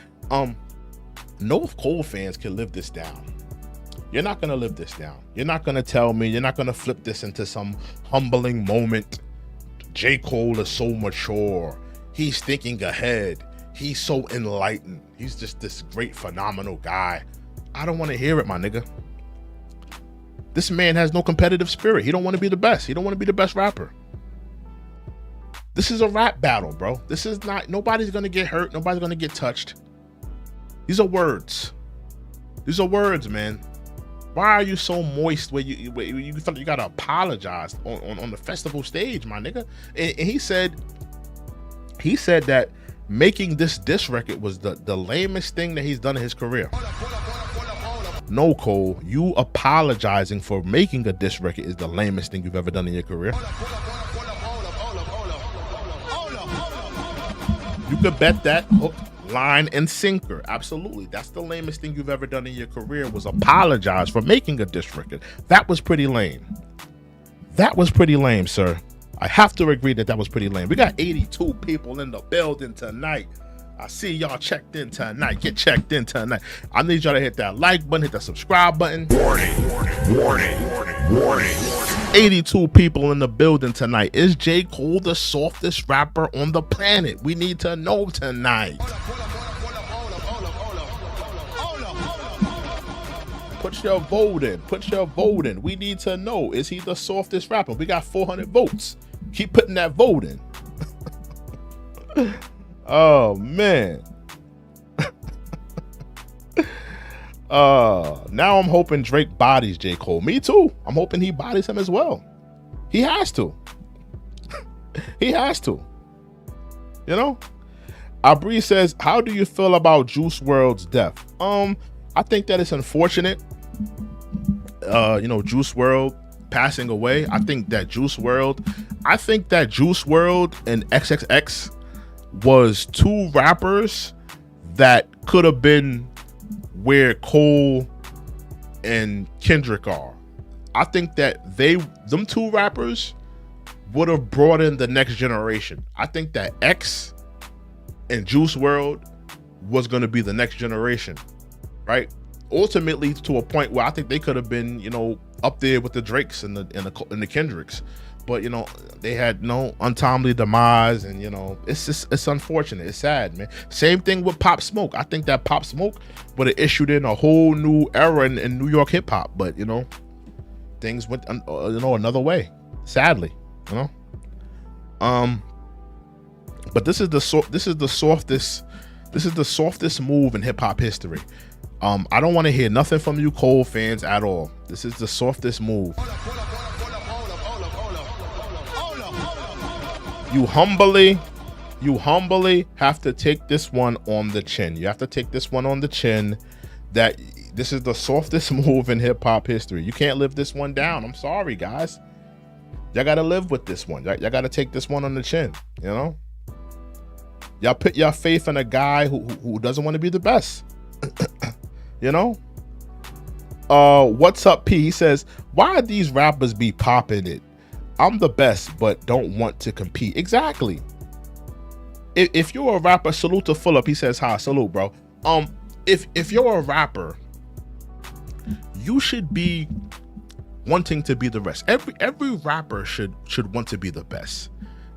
S1: No Cole fans can live this down. You're not gonna live this down. You're not gonna tell me. You're not gonna flip this into some humbling moment. J. Cole is so mature. He's thinking ahead. he's so enlightened. He's just this great, phenomenal guy. I don't want to hear it, my nigga. This man has no competitive spirit. He don't want to be the best. He don't want to be the best rapper. This is a rap battle, bro. This is not, nobody's going to get hurt. Nobody's going to get touched. These are words. These are words, man. Why are you so moist where you feel like you got to apologize on the festival stage, my nigga? And he said that making this diss record was the lamest thing that he's done in his career. No, Cole, you apologizing for making a diss record is the lamest thing you've ever done in your career. You could bet that hook, line, and sinker. Absolutely. That's the lamest thing you've ever done in your career, was apologize for making a diss record. That was pretty lame. That was pretty lame, sir. I have to agree that was pretty lame. We got 82 people in the building tonight. I see y'all checked in tonight. Get checked in tonight. I need y'all to hit that like button, hit that subscribe button.
S2: Warning, warning, warning, warning, warning.
S1: 82 people in the building tonight. Is J. Cole the softest rapper on the planet? We need to know tonight. Put your vote in. Put your vote in. We need to know. Is he the softest rapper? We got 400 votes. Keep putting that vote in. Oh, man. Now I'm hoping Drake bodies J. Cole. Me too. I'm hoping he bodies him as well. He has to. He has to. You know? Aubrey says, how do you feel about Juice WRLD's death? I think that it's unfortunate. You know, Juice WRLD passing away. I think that Juice WRLD and XXX was two rappers that could have been where Cole and Kendrick are. I think that them two rappers would have brought in the next generation. I think that X and Juice WRLD was going to be the next generation, right? Ultimately, to a point where I think they could have been, you know, up there with the Drakes and the Kendricks. But, you know, they had no untimely demise, and, you know, it's unfortunate. It's sad, man. Same thing with Pop Smoke. I think that Pop Smoke would have issued in a whole new era in New York hip hop, but, you know, things went, you know, another way. Sadly, you know. But this is the softest move in hip hop history. I don't want to hear nothing from you Cole fans at all. This is the softest move. You humbly have to take this one on the chin. You have to take this one on the chin, that this is the softest move in hip hop history. You can't live this one down. I'm sorry, guys. Y'all got to live with this one. Y'all got to take this one on the chin, you know? Y'all put your faith in a guy who doesn't want to be the best. You know? What's up, P? He says, why these rappers be popping it? I'm the best, but don't want to compete. Exactly. If you're a rapper, salute to Phillip. He says, hi, salute, bro. If you're a rapper, you should be wanting to be the best. Every rapper should want to be the best.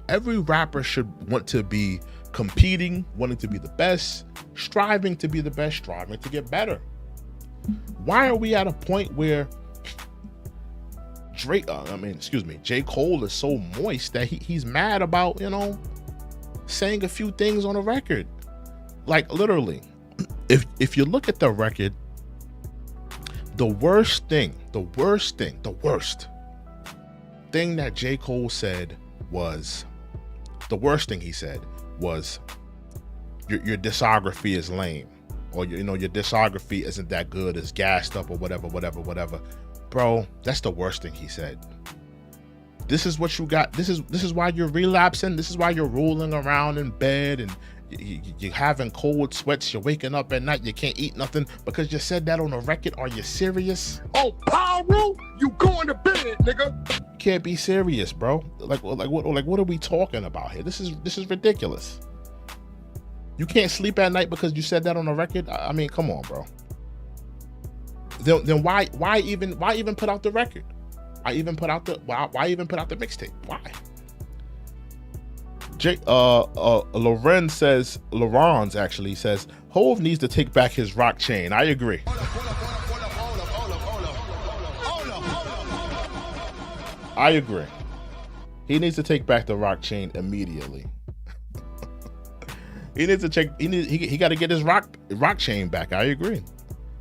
S1: Every rapper should want to be competing, wanting to be the best, striving to be the best, striving to get better. Why are we at a point where J. Cole is so moist that he's mad about, you know, saying a few things on a record? Like, literally, if you look at the record, the worst thing that J. Cole said was, the worst thing he said was, your discography is lame, or, you know, your discography isn't that good, it's gassed up, or whatever. Bro, that's the worst thing he said. This is what you got. This is why you're relapsing. This is why you're rolling around in bed and you're having cold sweats. You're waking up at night. You can't eat nothing because you said that on a record. Are you serious?
S2: Oh, Pyro, you going to bed, nigga.
S1: You can't be serious, bro. Like what are we talking about here? This is ridiculous. You can't sleep at night because you said that on a record. I mean, come on, bro. Then why even put out the record? Why even put out the mixtape? Why? Laurence actually says, Hove needs to take back his rock chain. I agree. I agree. He needs to take back the rock chain immediately. He needs to check. He got to get his rock chain back. I agree.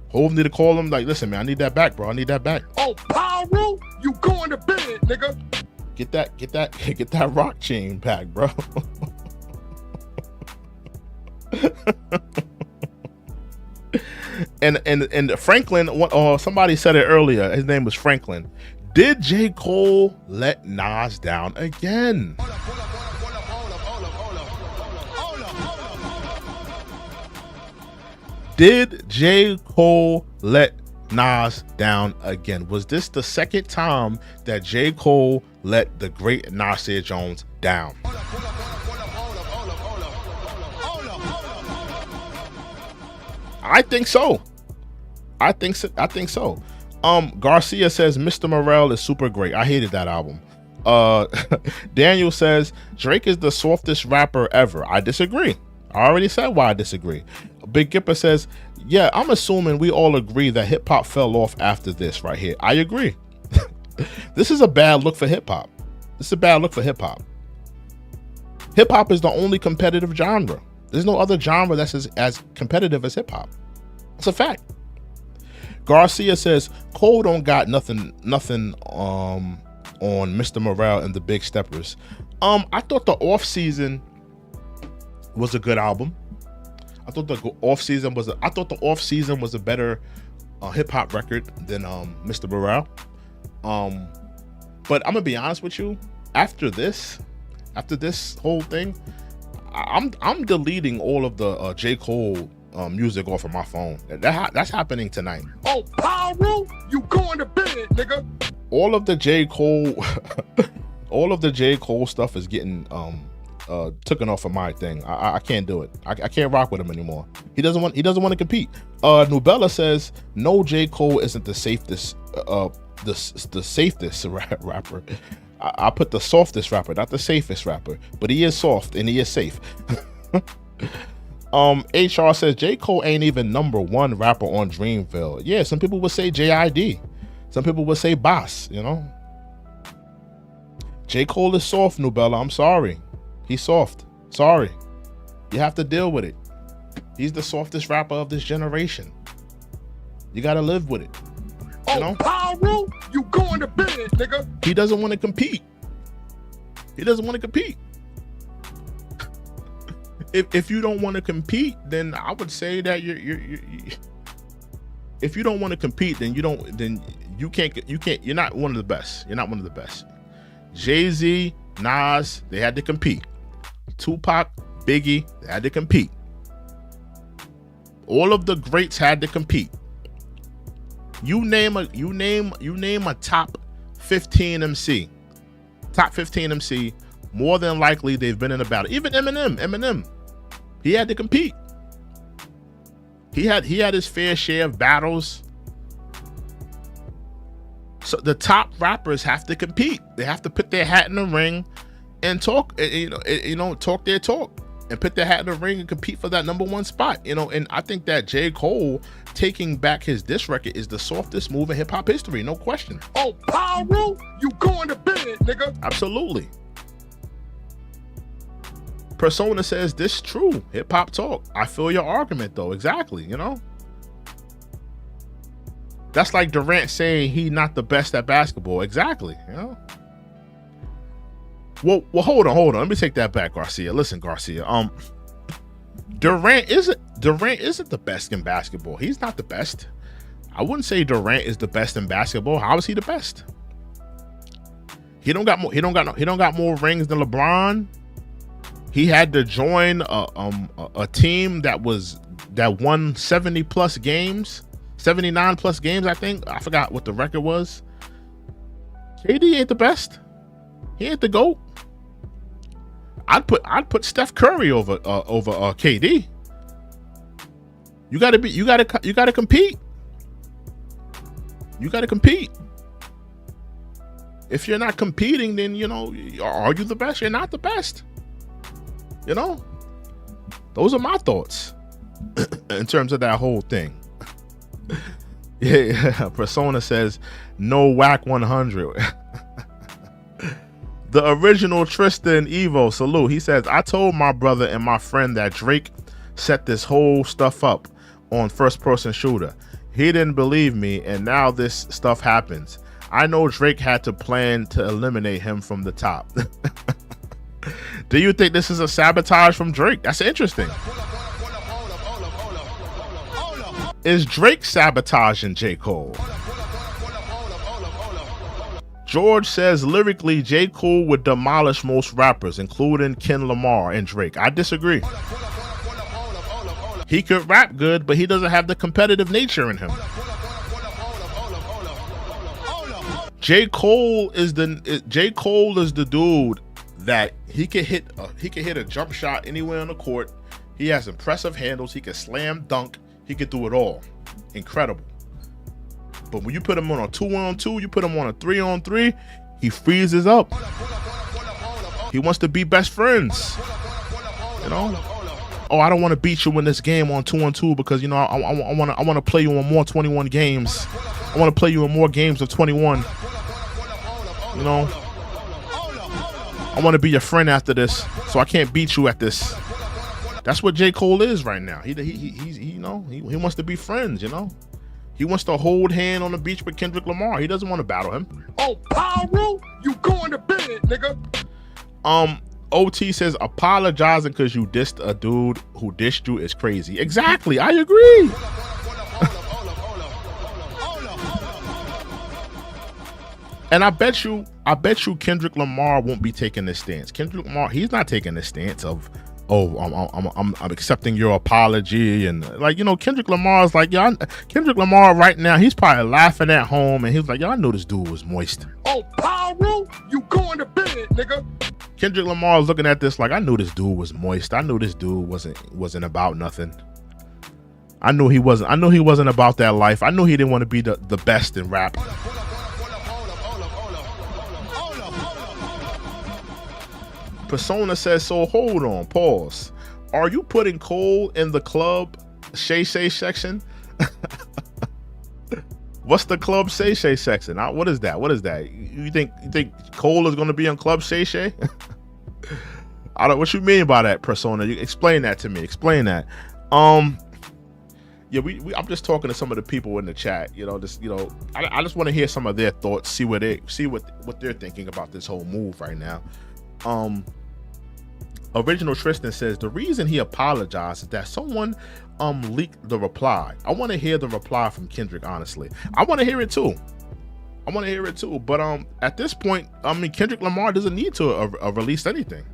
S1: Hove need to call him like, listen, man, I need that back, bro. I need that back.
S2: Oh, Pyro, you going to bed, nigga?
S1: Get that rock chain back, bro. and Franklin, somebody said it earlier. His name was Franklin. Did J. Cole let Nas down again? Did J. Cole let Nas down again? Was this the second time that J. Cole let the great Nasir Jones down? I think so. I think so. Garcia says Mr. Morale is super great. I hated that album. Daniel says Drake is the softest rapper ever. I disagree. I already said why I disagree. Big Gipper says, yeah, I'm assuming we all agree that hip hop fell off after this right here. I agree. This is a bad look for hip hop. This is a bad look for hip hop. Hip hop is the only competitive genre. There's no other genre that's as competitive as hip hop. It's a fact. Garcia says Cole don't got nothing on Mr. Morale and the Big Steppers. I thought the Off Season was a good album. I thought the Off Season was a better hip hop record than Mr. Morale. But I'm gonna be honest with you. After this whole thing, I'm deleting all of the J. Cole music off of my phone. That's happening tonight.
S2: Oh, Pyro, you going to bed, nigga?
S1: All of the J. Cole stuff is getting taken off of my thing. I can't do it. I can't rock with him anymore. He doesn't want to compete. Nubella says no, J. Cole isn't the safest the safest rapper. I put the softest rapper, not the safest rapper, but he is soft and he is safe. HR says J. Cole ain't even #1 rapper on Dreamville. Yeah, some people would say JID. Some people would say Boss, you know. J. Cole is soft, Nubella. I'm sorry. He's soft. Sorry. You have to deal with it. He's the softest rapper of this generation. You gotta live with it. You know?
S2: Pyro, you going to bed, nigga?
S1: He doesn't want to compete. He doesn't want to compete. If you don't want to compete, then I would say that you if you don't want to compete, then you can't you're not one of the best. You're not one of the best. Jay-Z, Nas, they had to compete. Tupac, Biggie, they had to compete. All of the greats had to compete. You name a top 15 MC. Top 15 MC, more than likely they've been in a battle. Even Eminem, he had to compete. He had his fair share of battles. So the top rappers have to compete. They have to put their hat in the ring and talk, talk their talk and put their hat in the ring and compete for that #1 spot. And I think that J. Cole taking back his diss record is the softest move in hip hop history, no question.
S2: Oh, Pyro, you going to bed, nigga?
S1: Absolutely. Persona says this true. Hip hop talk. I feel your argument though. Exactly. That's like Durant saying he not the best at basketball. Exactly. Well, hold on. Let me take that back, Garcia. Listen, Garcia. Durant isn't the best in basketball. He's not the best. I wouldn't say Durant is the best in basketball. How is he the best? He don't got more rings than LeBron. He had to join a team that won 70 plus games, 79 plus games. I think I forgot what the record was. KD ain't the best. He ain't the GOAT. I'd put Steph Curry over KD. You gotta compete. You gotta compete. If you're not competing, then are you the best? You're not the best. You know, those are my thoughts in terms of that whole thing. Yeah, Persona says no whack 100. The original Tristan Evo, salute. He says, I told my brother and my friend that Drake set this whole stuff up on first person shooter. He didn't believe me, and now this stuff happens. I know Drake had to plan to eliminate him from the top. Do you think this is a sabotage from Drake? That's interesting. Is Drake sabotaging J. Cole? George says lyrically, J. Cole would demolish most rappers, including Kendrick Lamar and Drake. I disagree. He could rap good, but he doesn't have the competitive nature in him. J. Cole is the dude that he can hit a jump shot anywhere on the court. He has impressive handles. He can slam dunk. He can do it all. Incredible. But when you put him on a 2-on-2, you put him on a 3-on-3, he freezes up. He wants to be best friends. You know? Oh, I don't want to beat you in this game on 2-on-2 because, you know, I want to play you in more 21 games. I want to play you in more games of 21. You know? I want to be your friend after this, so I can't beat you at this. That's what J. Cole is right now. He wants to be friends, you know? He wants to hold hand on the beach with Kendrick Lamar. He doesn't want to battle him.
S2: Oh, Pyro, you going to bed, nigga.
S1: OT says apologizing because you dissed a dude who dissed you is crazy. Exactly, I agree. And I bet you Kendrick Lamar won't be taking this stance. Kendrick Lamar, he's not taking this stance of, oh, I'm accepting your apology, and like, you know, Kendrick Lamar's like, yeah, Kendrick Lamar right now, he's probably laughing at home, and he's like, yeah, I know this dude was moist.
S2: Oh, Pyro, you going to bed, nigga.
S1: Kendrick Lamar is looking at this like, I knew this dude was moist. I knew this dude wasn't about nothing. I knew he wasn't about that life. I knew he didn't want to be the best in rap. Persona says, so hold on, pause. Are you putting Cole in the club Shay Shay section? What's the club Shay Shay section? What is that? What is that? You think Cole is going to be on club Shay Shay? What you mean by that, Persona? You explain that to me. Explain that. Yeah, I'm just talking to some of the people in the chat. You know, I just want to hear some of their thoughts, see what they're thinking about this whole move right now. Original Tristan says the reason he apologized is that someone leaked the reply. I want to hear the reply from Kendrick, honestly. I want to hear it too. But at this point, I mean, Kendrick Lamar doesn't need to release anything.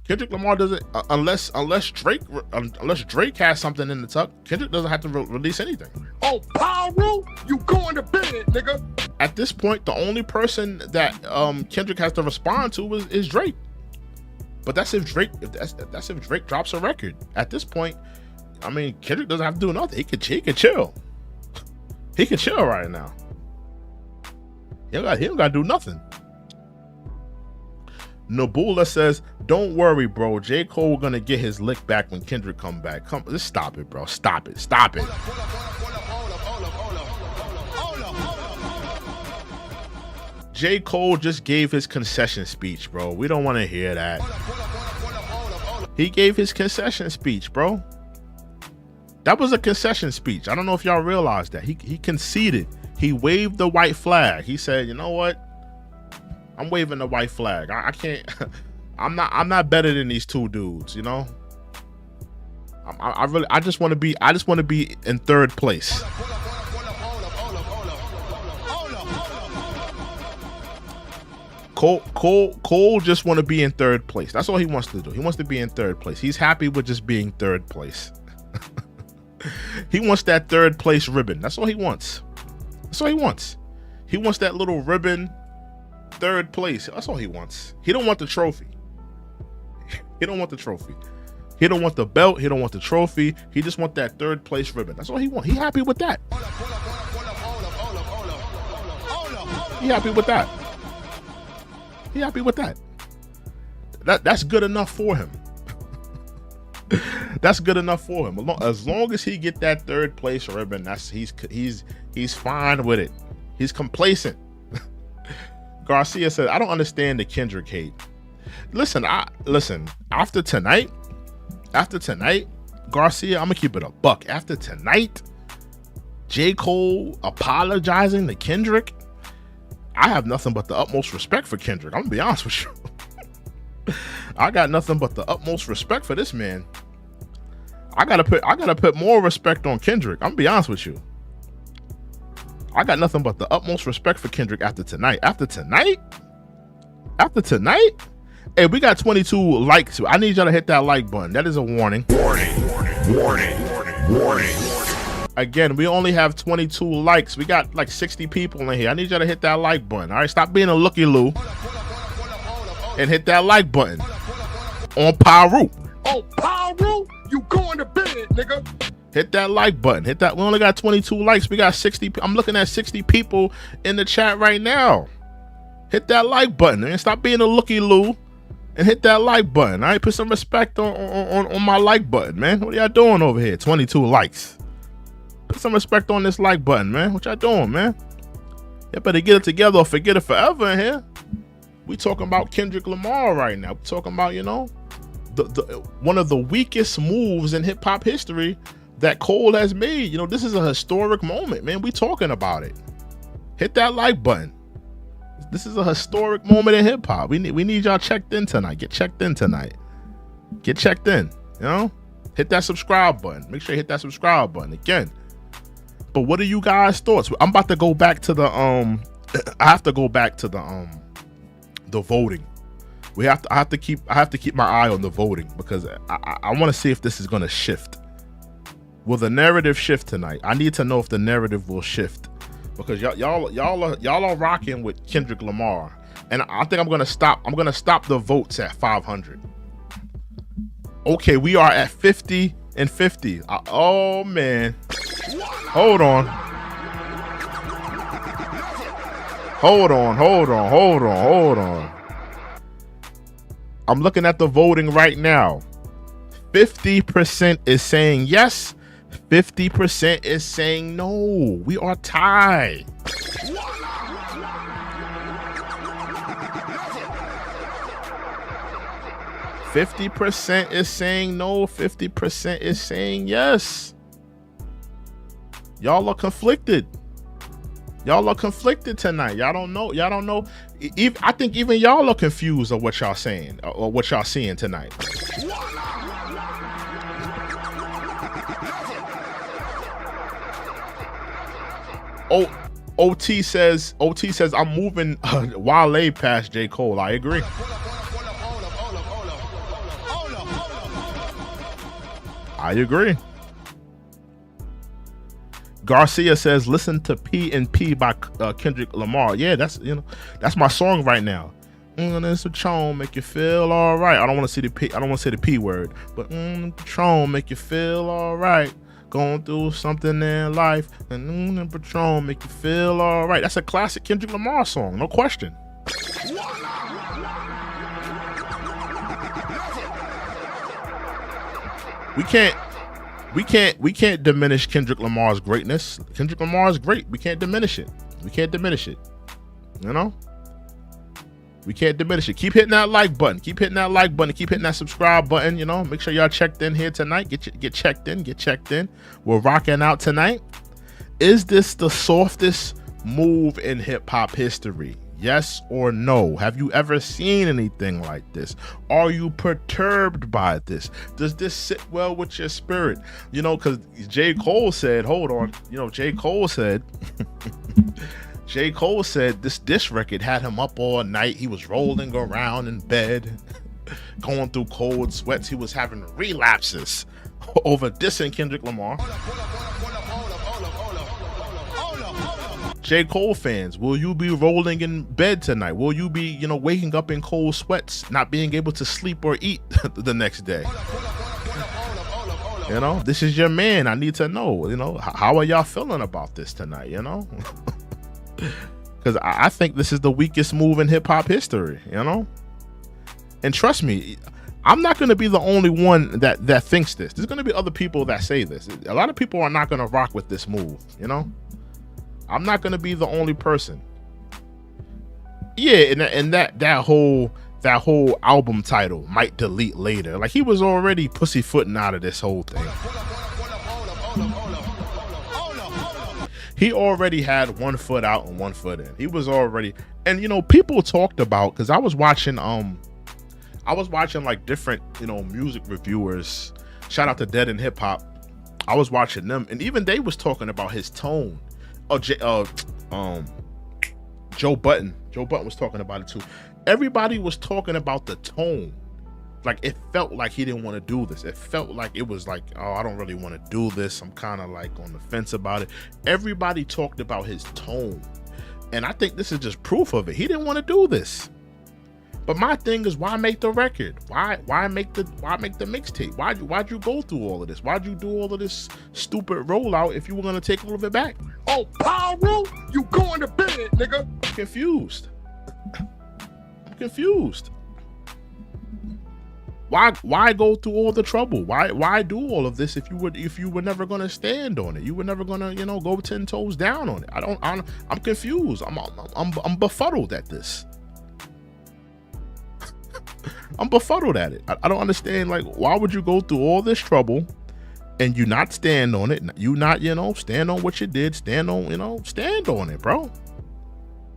S1: Kendrick Lamar doesn't, unless Drake has something in the tuck. Kendrick doesn't have to release anything.
S2: Oh, Pyro, you going to bed, nigga.
S1: At this point, the only person that Kendrick has to respond to is Drake. But that's if Drake drops a record. At this point, I mean, Kendrick doesn't have to do nothing. He could chill. He can chill right now. He don't got to do nothing. Nabula says, don't worry, bro. J. Cole gonna get his lick back when Kendrick come back. Just stop it, bro. Stop it. J. Cole just gave his concession speech, bro. We don't want to hear that. He gave his concession speech, bro. That was a concession speech. I don't know if y'all realize that. He conceded. He waved the white flag. He said, you know what? I'm waving the white flag. I can't. I'm not better than these two dudes, you know. I just want to be in third place. Cole just want to be in third place. That's all he wants to do. He wants to be in third place. He's happy with just being third place. He wants that third place ribbon. That's all he wants. He wants that little ribbon, third place. That's all he wants. He don't want the trophy. He don't want the belt. He don't want the trophy. He just want that third place ribbon. That's all he wants. He happy with that. That's good enough for him. That's good enough for him. As long as he get that 3rd place ribbon, he's fine with it. He's complacent. Garcia said, I don't understand the Kendrick hate. Listen, after tonight, Garcia, I'm gonna keep it a buck. After tonight, J. Cole apologizing to Kendrick, I have nothing but the utmost respect for Kendrick. I'm gonna be honest with you. I got nothing but the utmost respect for this man. I gotta put more respect on Kendrick. I'm gonna be honest with you. I got nothing but the utmost respect for Kendrick after tonight. After tonight? Hey, we got 22 likes. I need y'all to hit that like button. That is a warning. Warning. Again, we only have 22 likes. We got like 60 people in here. I need y'all to hit that like button. All right, stop being a looky-loo and hit that like button on Paru.
S2: Oh, Paru, you going to bed, nigga.
S1: Hit that like button. Hit that. We only got 22 likes. We got 60. I'm looking at 60 people in the chat right now. Hit that like button and stop being a looky-loo and hit that like button. All right, put some respect on my like button, man. What are y'all doing over here? 22 likes. Put some respect on this like button, man. What y'all doing, man? You better get it together or forget it forever in here. We talking about Kendrick Lamar right now. We talking about, you know, the one of the weakest moves in hip hop history that Cole has made. You know, this is a historic moment, man. We talking about it. Hit that like button. This is a historic moment in hip hop. We need y'all checked in tonight. Get checked in tonight. Get checked in. You know, hit that subscribe button. Make sure you hit that subscribe button again. But what are you guys' thoughts? I'm about to go back to the I have to go back to the voting. I have to keep my eye on the voting because I want to see if this is going to shift. Will the narrative shift tonight? I need to know if the narrative will shift because y'all are rocking with Kendrick Lamar, and I think I'm gonna stop the votes at 500. Okay, we are at 50 and 50. Oh man, hold on. I'm looking at the voting right now. 50% is saying yes. 50% is saying no. We are tied. %50 is saying no. 50% is saying yes. Y'all are conflicted. Y'all are conflicted tonight. Y'all don't know. I think even y'all are confused of what y'all saying or what y'all seeing tonight. OT says I'm moving Wale past J. Cole. I agree. I agree. Garcia says, listen to P and P by Kendrick Lamar. Yeah, that's my song right now. This Patron make you feel all right. I don't want to say the P word, but Patron make you feel all right. Going through something in life, and Patron make you feel all right. That's a classic Kendrick Lamar song, no question. We can't diminish Kendrick Lamar's greatness. Kendrick Lamar is great. We can't diminish it. You know? We can't diminish it. Keep hitting that like button. Keep hitting that subscribe button. You know, make sure y'all checked in here tonight. Get checked in. We're rocking out tonight. Is this the softest move in hip hop history? Yes or no? Have you ever seen anything like this? Are you perturbed by this? Does this sit well with your spirit? You know, because J. Cole said, hold on. You know, J. Cole said this diss record had him up all night. He was rolling around in bed, going through cold sweats. He was having relapses over dissing Kendrick Lamar. J. Cole fans, will you be rolling in bed tonight? Will you be, waking up in cold sweats, not being able to sleep or eat the next day? This is your man. I need to know, how are y'all feeling about this tonight, Because I think this is the weakest move in hip hop history, And And trust me, I'm not going to be the only one that thinks this. There's going to be other people that say this. A lot of people are not going to rock with this move, you know? I'm not going to be the only person. Yeah, and that whole album title, Might Delete Later. Like, he was already pussyfooting out of this whole thing. He already had 1 foot out and 1 foot in. He was already, and you know, people talked about, because I was watching like different, you know, music reviewers. Shout out to Dead and Hip Hop. I was watching them, and even they was talking about his tone. Joe Button was talking about it too. Everybody was talking about the tone. Like, it felt like he didn't want to do this. It felt like it was like, oh, I don't really want to do this. I'm kind of like on the fence about it. Everybody talked about his tone. And I think this is just proof of it. He didn't want to do this. But my thing is, why make the record? Why make the mixtape? Why'd you go through all of this? Why'd you do all of this stupid rollout if you were gonna take all of it back?
S2: Oh, Power, you going to bed, nigga.
S1: I'm confused. Why go through all the trouble? Why do all of this if you were never gonna stand on it? You were never gonna, you know, go 10 toes down on it. I'm confused. I'm befuddled at this. I'm befuddled at it. I don't understand. Like, why would you go through all this trouble and you not stand on it? You not, you know, stand on what you did. Stand on, you know, stand on it, bro.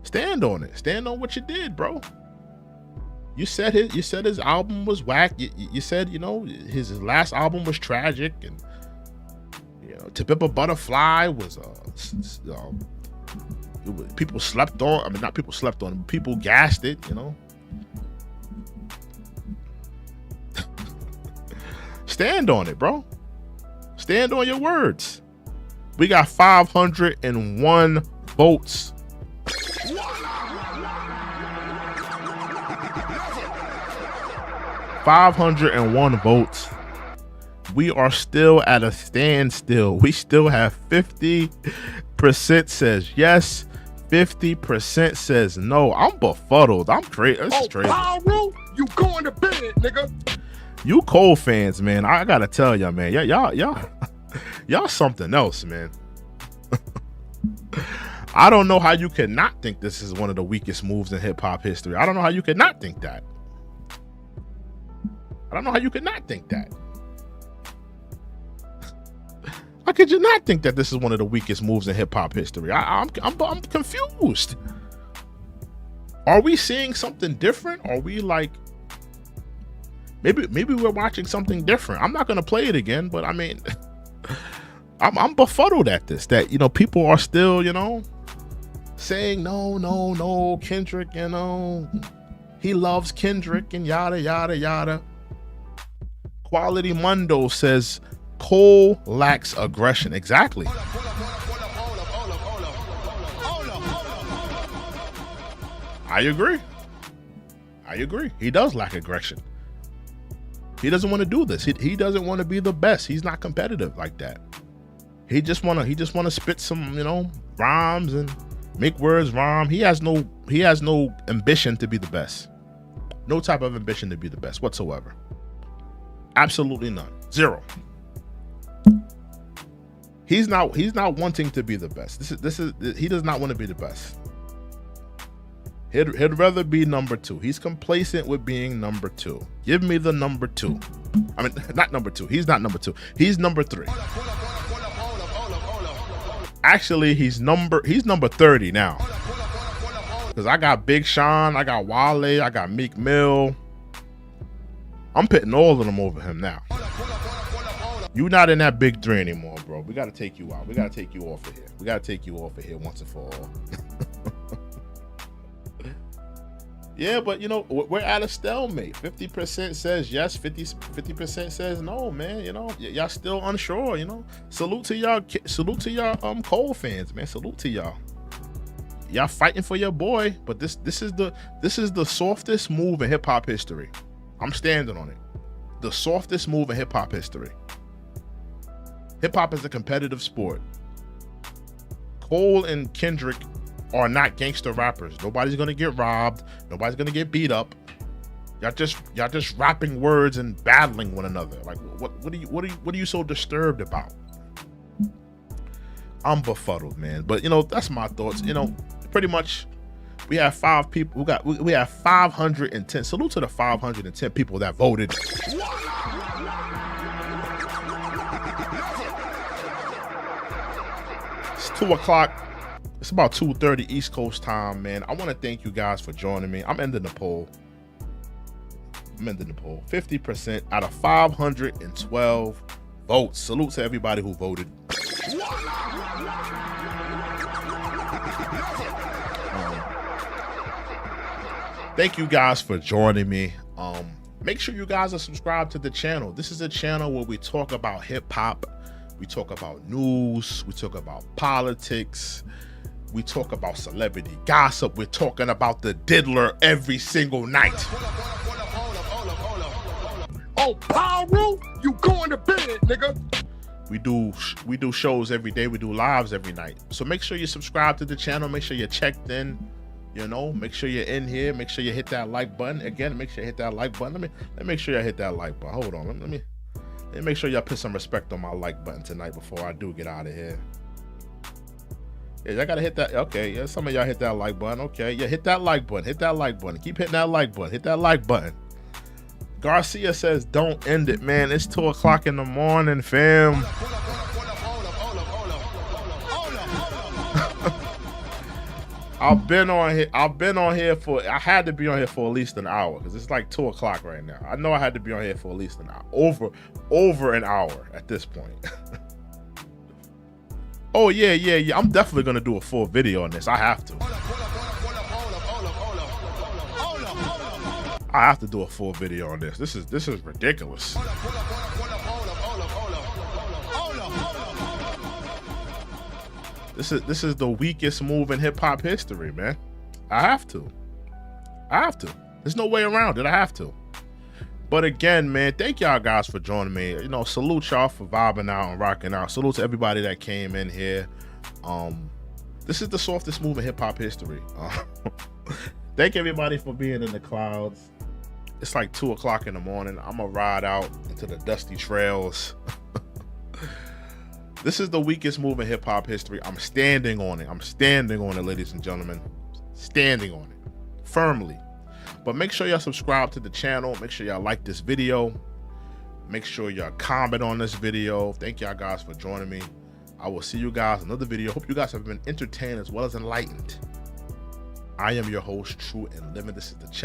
S1: Stand on it. Stand on what you did, bro. You said his album was whack. You said, you know, his last album was tragic, and you know, To Pimp a Butterfly was people slept on. I mean, not people slept on, but people gassed it, you know. Stand on it, bro. Stand on your words. We got 501 votes. 501 votes. We are still at a standstill. We still have 50% says yes, 50% says no. I'm befuddled. I'm crazy. This is crazy.
S2: Power, you going to bed, nigga.
S1: You Cole fans, man, I gotta tell y'all, man, y'all something else, man. I don't know how you could not think this is one of the weakest moves in hip hop history. I don't know how you could not think that. I don't know how you could not think that. How could you not think that this is one of the weakest moves in hip hop history? I'm confused. Are we seeing something different? Are we like, maybe we're watching something different? I'm not gonna play it again, but I mean, I'm befuddled at this. That, you know, people are still, you know, saying no, Kendrick, you know, he loves Kendrick and yada yada yada. Quality Mundo says Cole lacks aggression. Exactly. I agree. He does lack aggression. He doesn't want to do this. He doesn't want to be the best. He's not competitive like that. He just wanna spit some, you know, rhymes and make words rhyme. He has no ambition to be the best. No type of ambition to be the best whatsoever. Absolutely none. Zero. He's not wanting to be the best. He does not want to be the best. He'd rather be number 2. He's complacent with being number 2. Give me the number 2. I mean, not number 2. He's not number 2. He's number 3. Actually, he's number 30 now. Because I got Big Sean, I got Wale, I got Meek Mill. I'm pitting all of them over him now. You're not in that big 3 anymore, bro. We got to take you out. We got to take you off of here. We got to take you off of here once and for all. Yeah, but you know, we're at a stalemate. 50% says yes, 50% says no, man. You know, y'all still unsure, you know. Salute to y'all Cole fans, man. Salute to y'all. Y'all fighting for your boy, but this is the softest move in hip hop history. I'm standing on it. The softest move in hip hop history. Hip hop is a competitive sport. Cole and Kendrick are not gangster rappers. Nobody's gonna get robbed. Nobody's gonna get beat up. Y'all just rapping words and battling one another. Like, what are you so disturbed about? I'm befuddled, man. But you know, that's my thoughts. You know, pretty much we have 5 people. We have 510. Salute to the 510 people that voted. It's 2 o'clock. It's about 2:30 East Coast time, man. I want to thank you guys for joining me. I'm ending the poll. 50% out of 512 votes. Salute to everybody who voted. Thank you guys for joining me. Make sure you guys are subscribed to the channel. This is a channel where we talk about hip hop, we talk about news, we talk about politics, we talk about celebrity gossip. We're talking about the diddler every single night.
S2: Oh, Pyro, you going to bed, nigga.
S1: We do shows every day. We do lives every night. So make sure you subscribe to the channel. Make sure you're checked in. You know, make sure you're in here. Make sure you hit that like button. Again, make sure you hit that like button. Let me make sure you hit that like button. Hold on. Let me make sure y'all put some respect on my like button tonight before I do get out of here. Yeah, y'all gotta hit that. Okay, yeah, some of y'all hit that like button. Okay, yeah, hit that like button. Hit that like button. Keep hitting that like button. Hit that like button. Garcia says, don't end it, man. It's 2 o'clock in the morning, fam. I've been on here for, I had to be on here for at least an hour because it's like 2 o'clock right now. I know I had to be on here for at least an hour, over an hour at this point. Oh yeah. I'm definitely gonna do a full video on this. I have to. I have to do a full video on this. This is ridiculous. This is the weakest move in hip hop history, man. I have to. There's no way around it. I have to. But again, man, thank y'all guys for joining me. You know, salute y'all for vibing out and rocking out. Salute to everybody that came in here. This is the softest move in hip hop history. Thank everybody for being in the clouds. It's like 2 o'clock in the morning. I'm gonna ride out into the dusty trails. This is the weakest move in hip hop history. I'm standing on it. I'm standing on it, ladies and gentlemen. Standing on it firmly. But make sure y'all subscribe to the channel. Make sure y'all like this video. Make sure y'all comment on this video. Thank y'all guys for joining me. I will see you guys in another video. Hope you guys have been entertained as well as enlightened. I am your host, True and Living. This is the channel.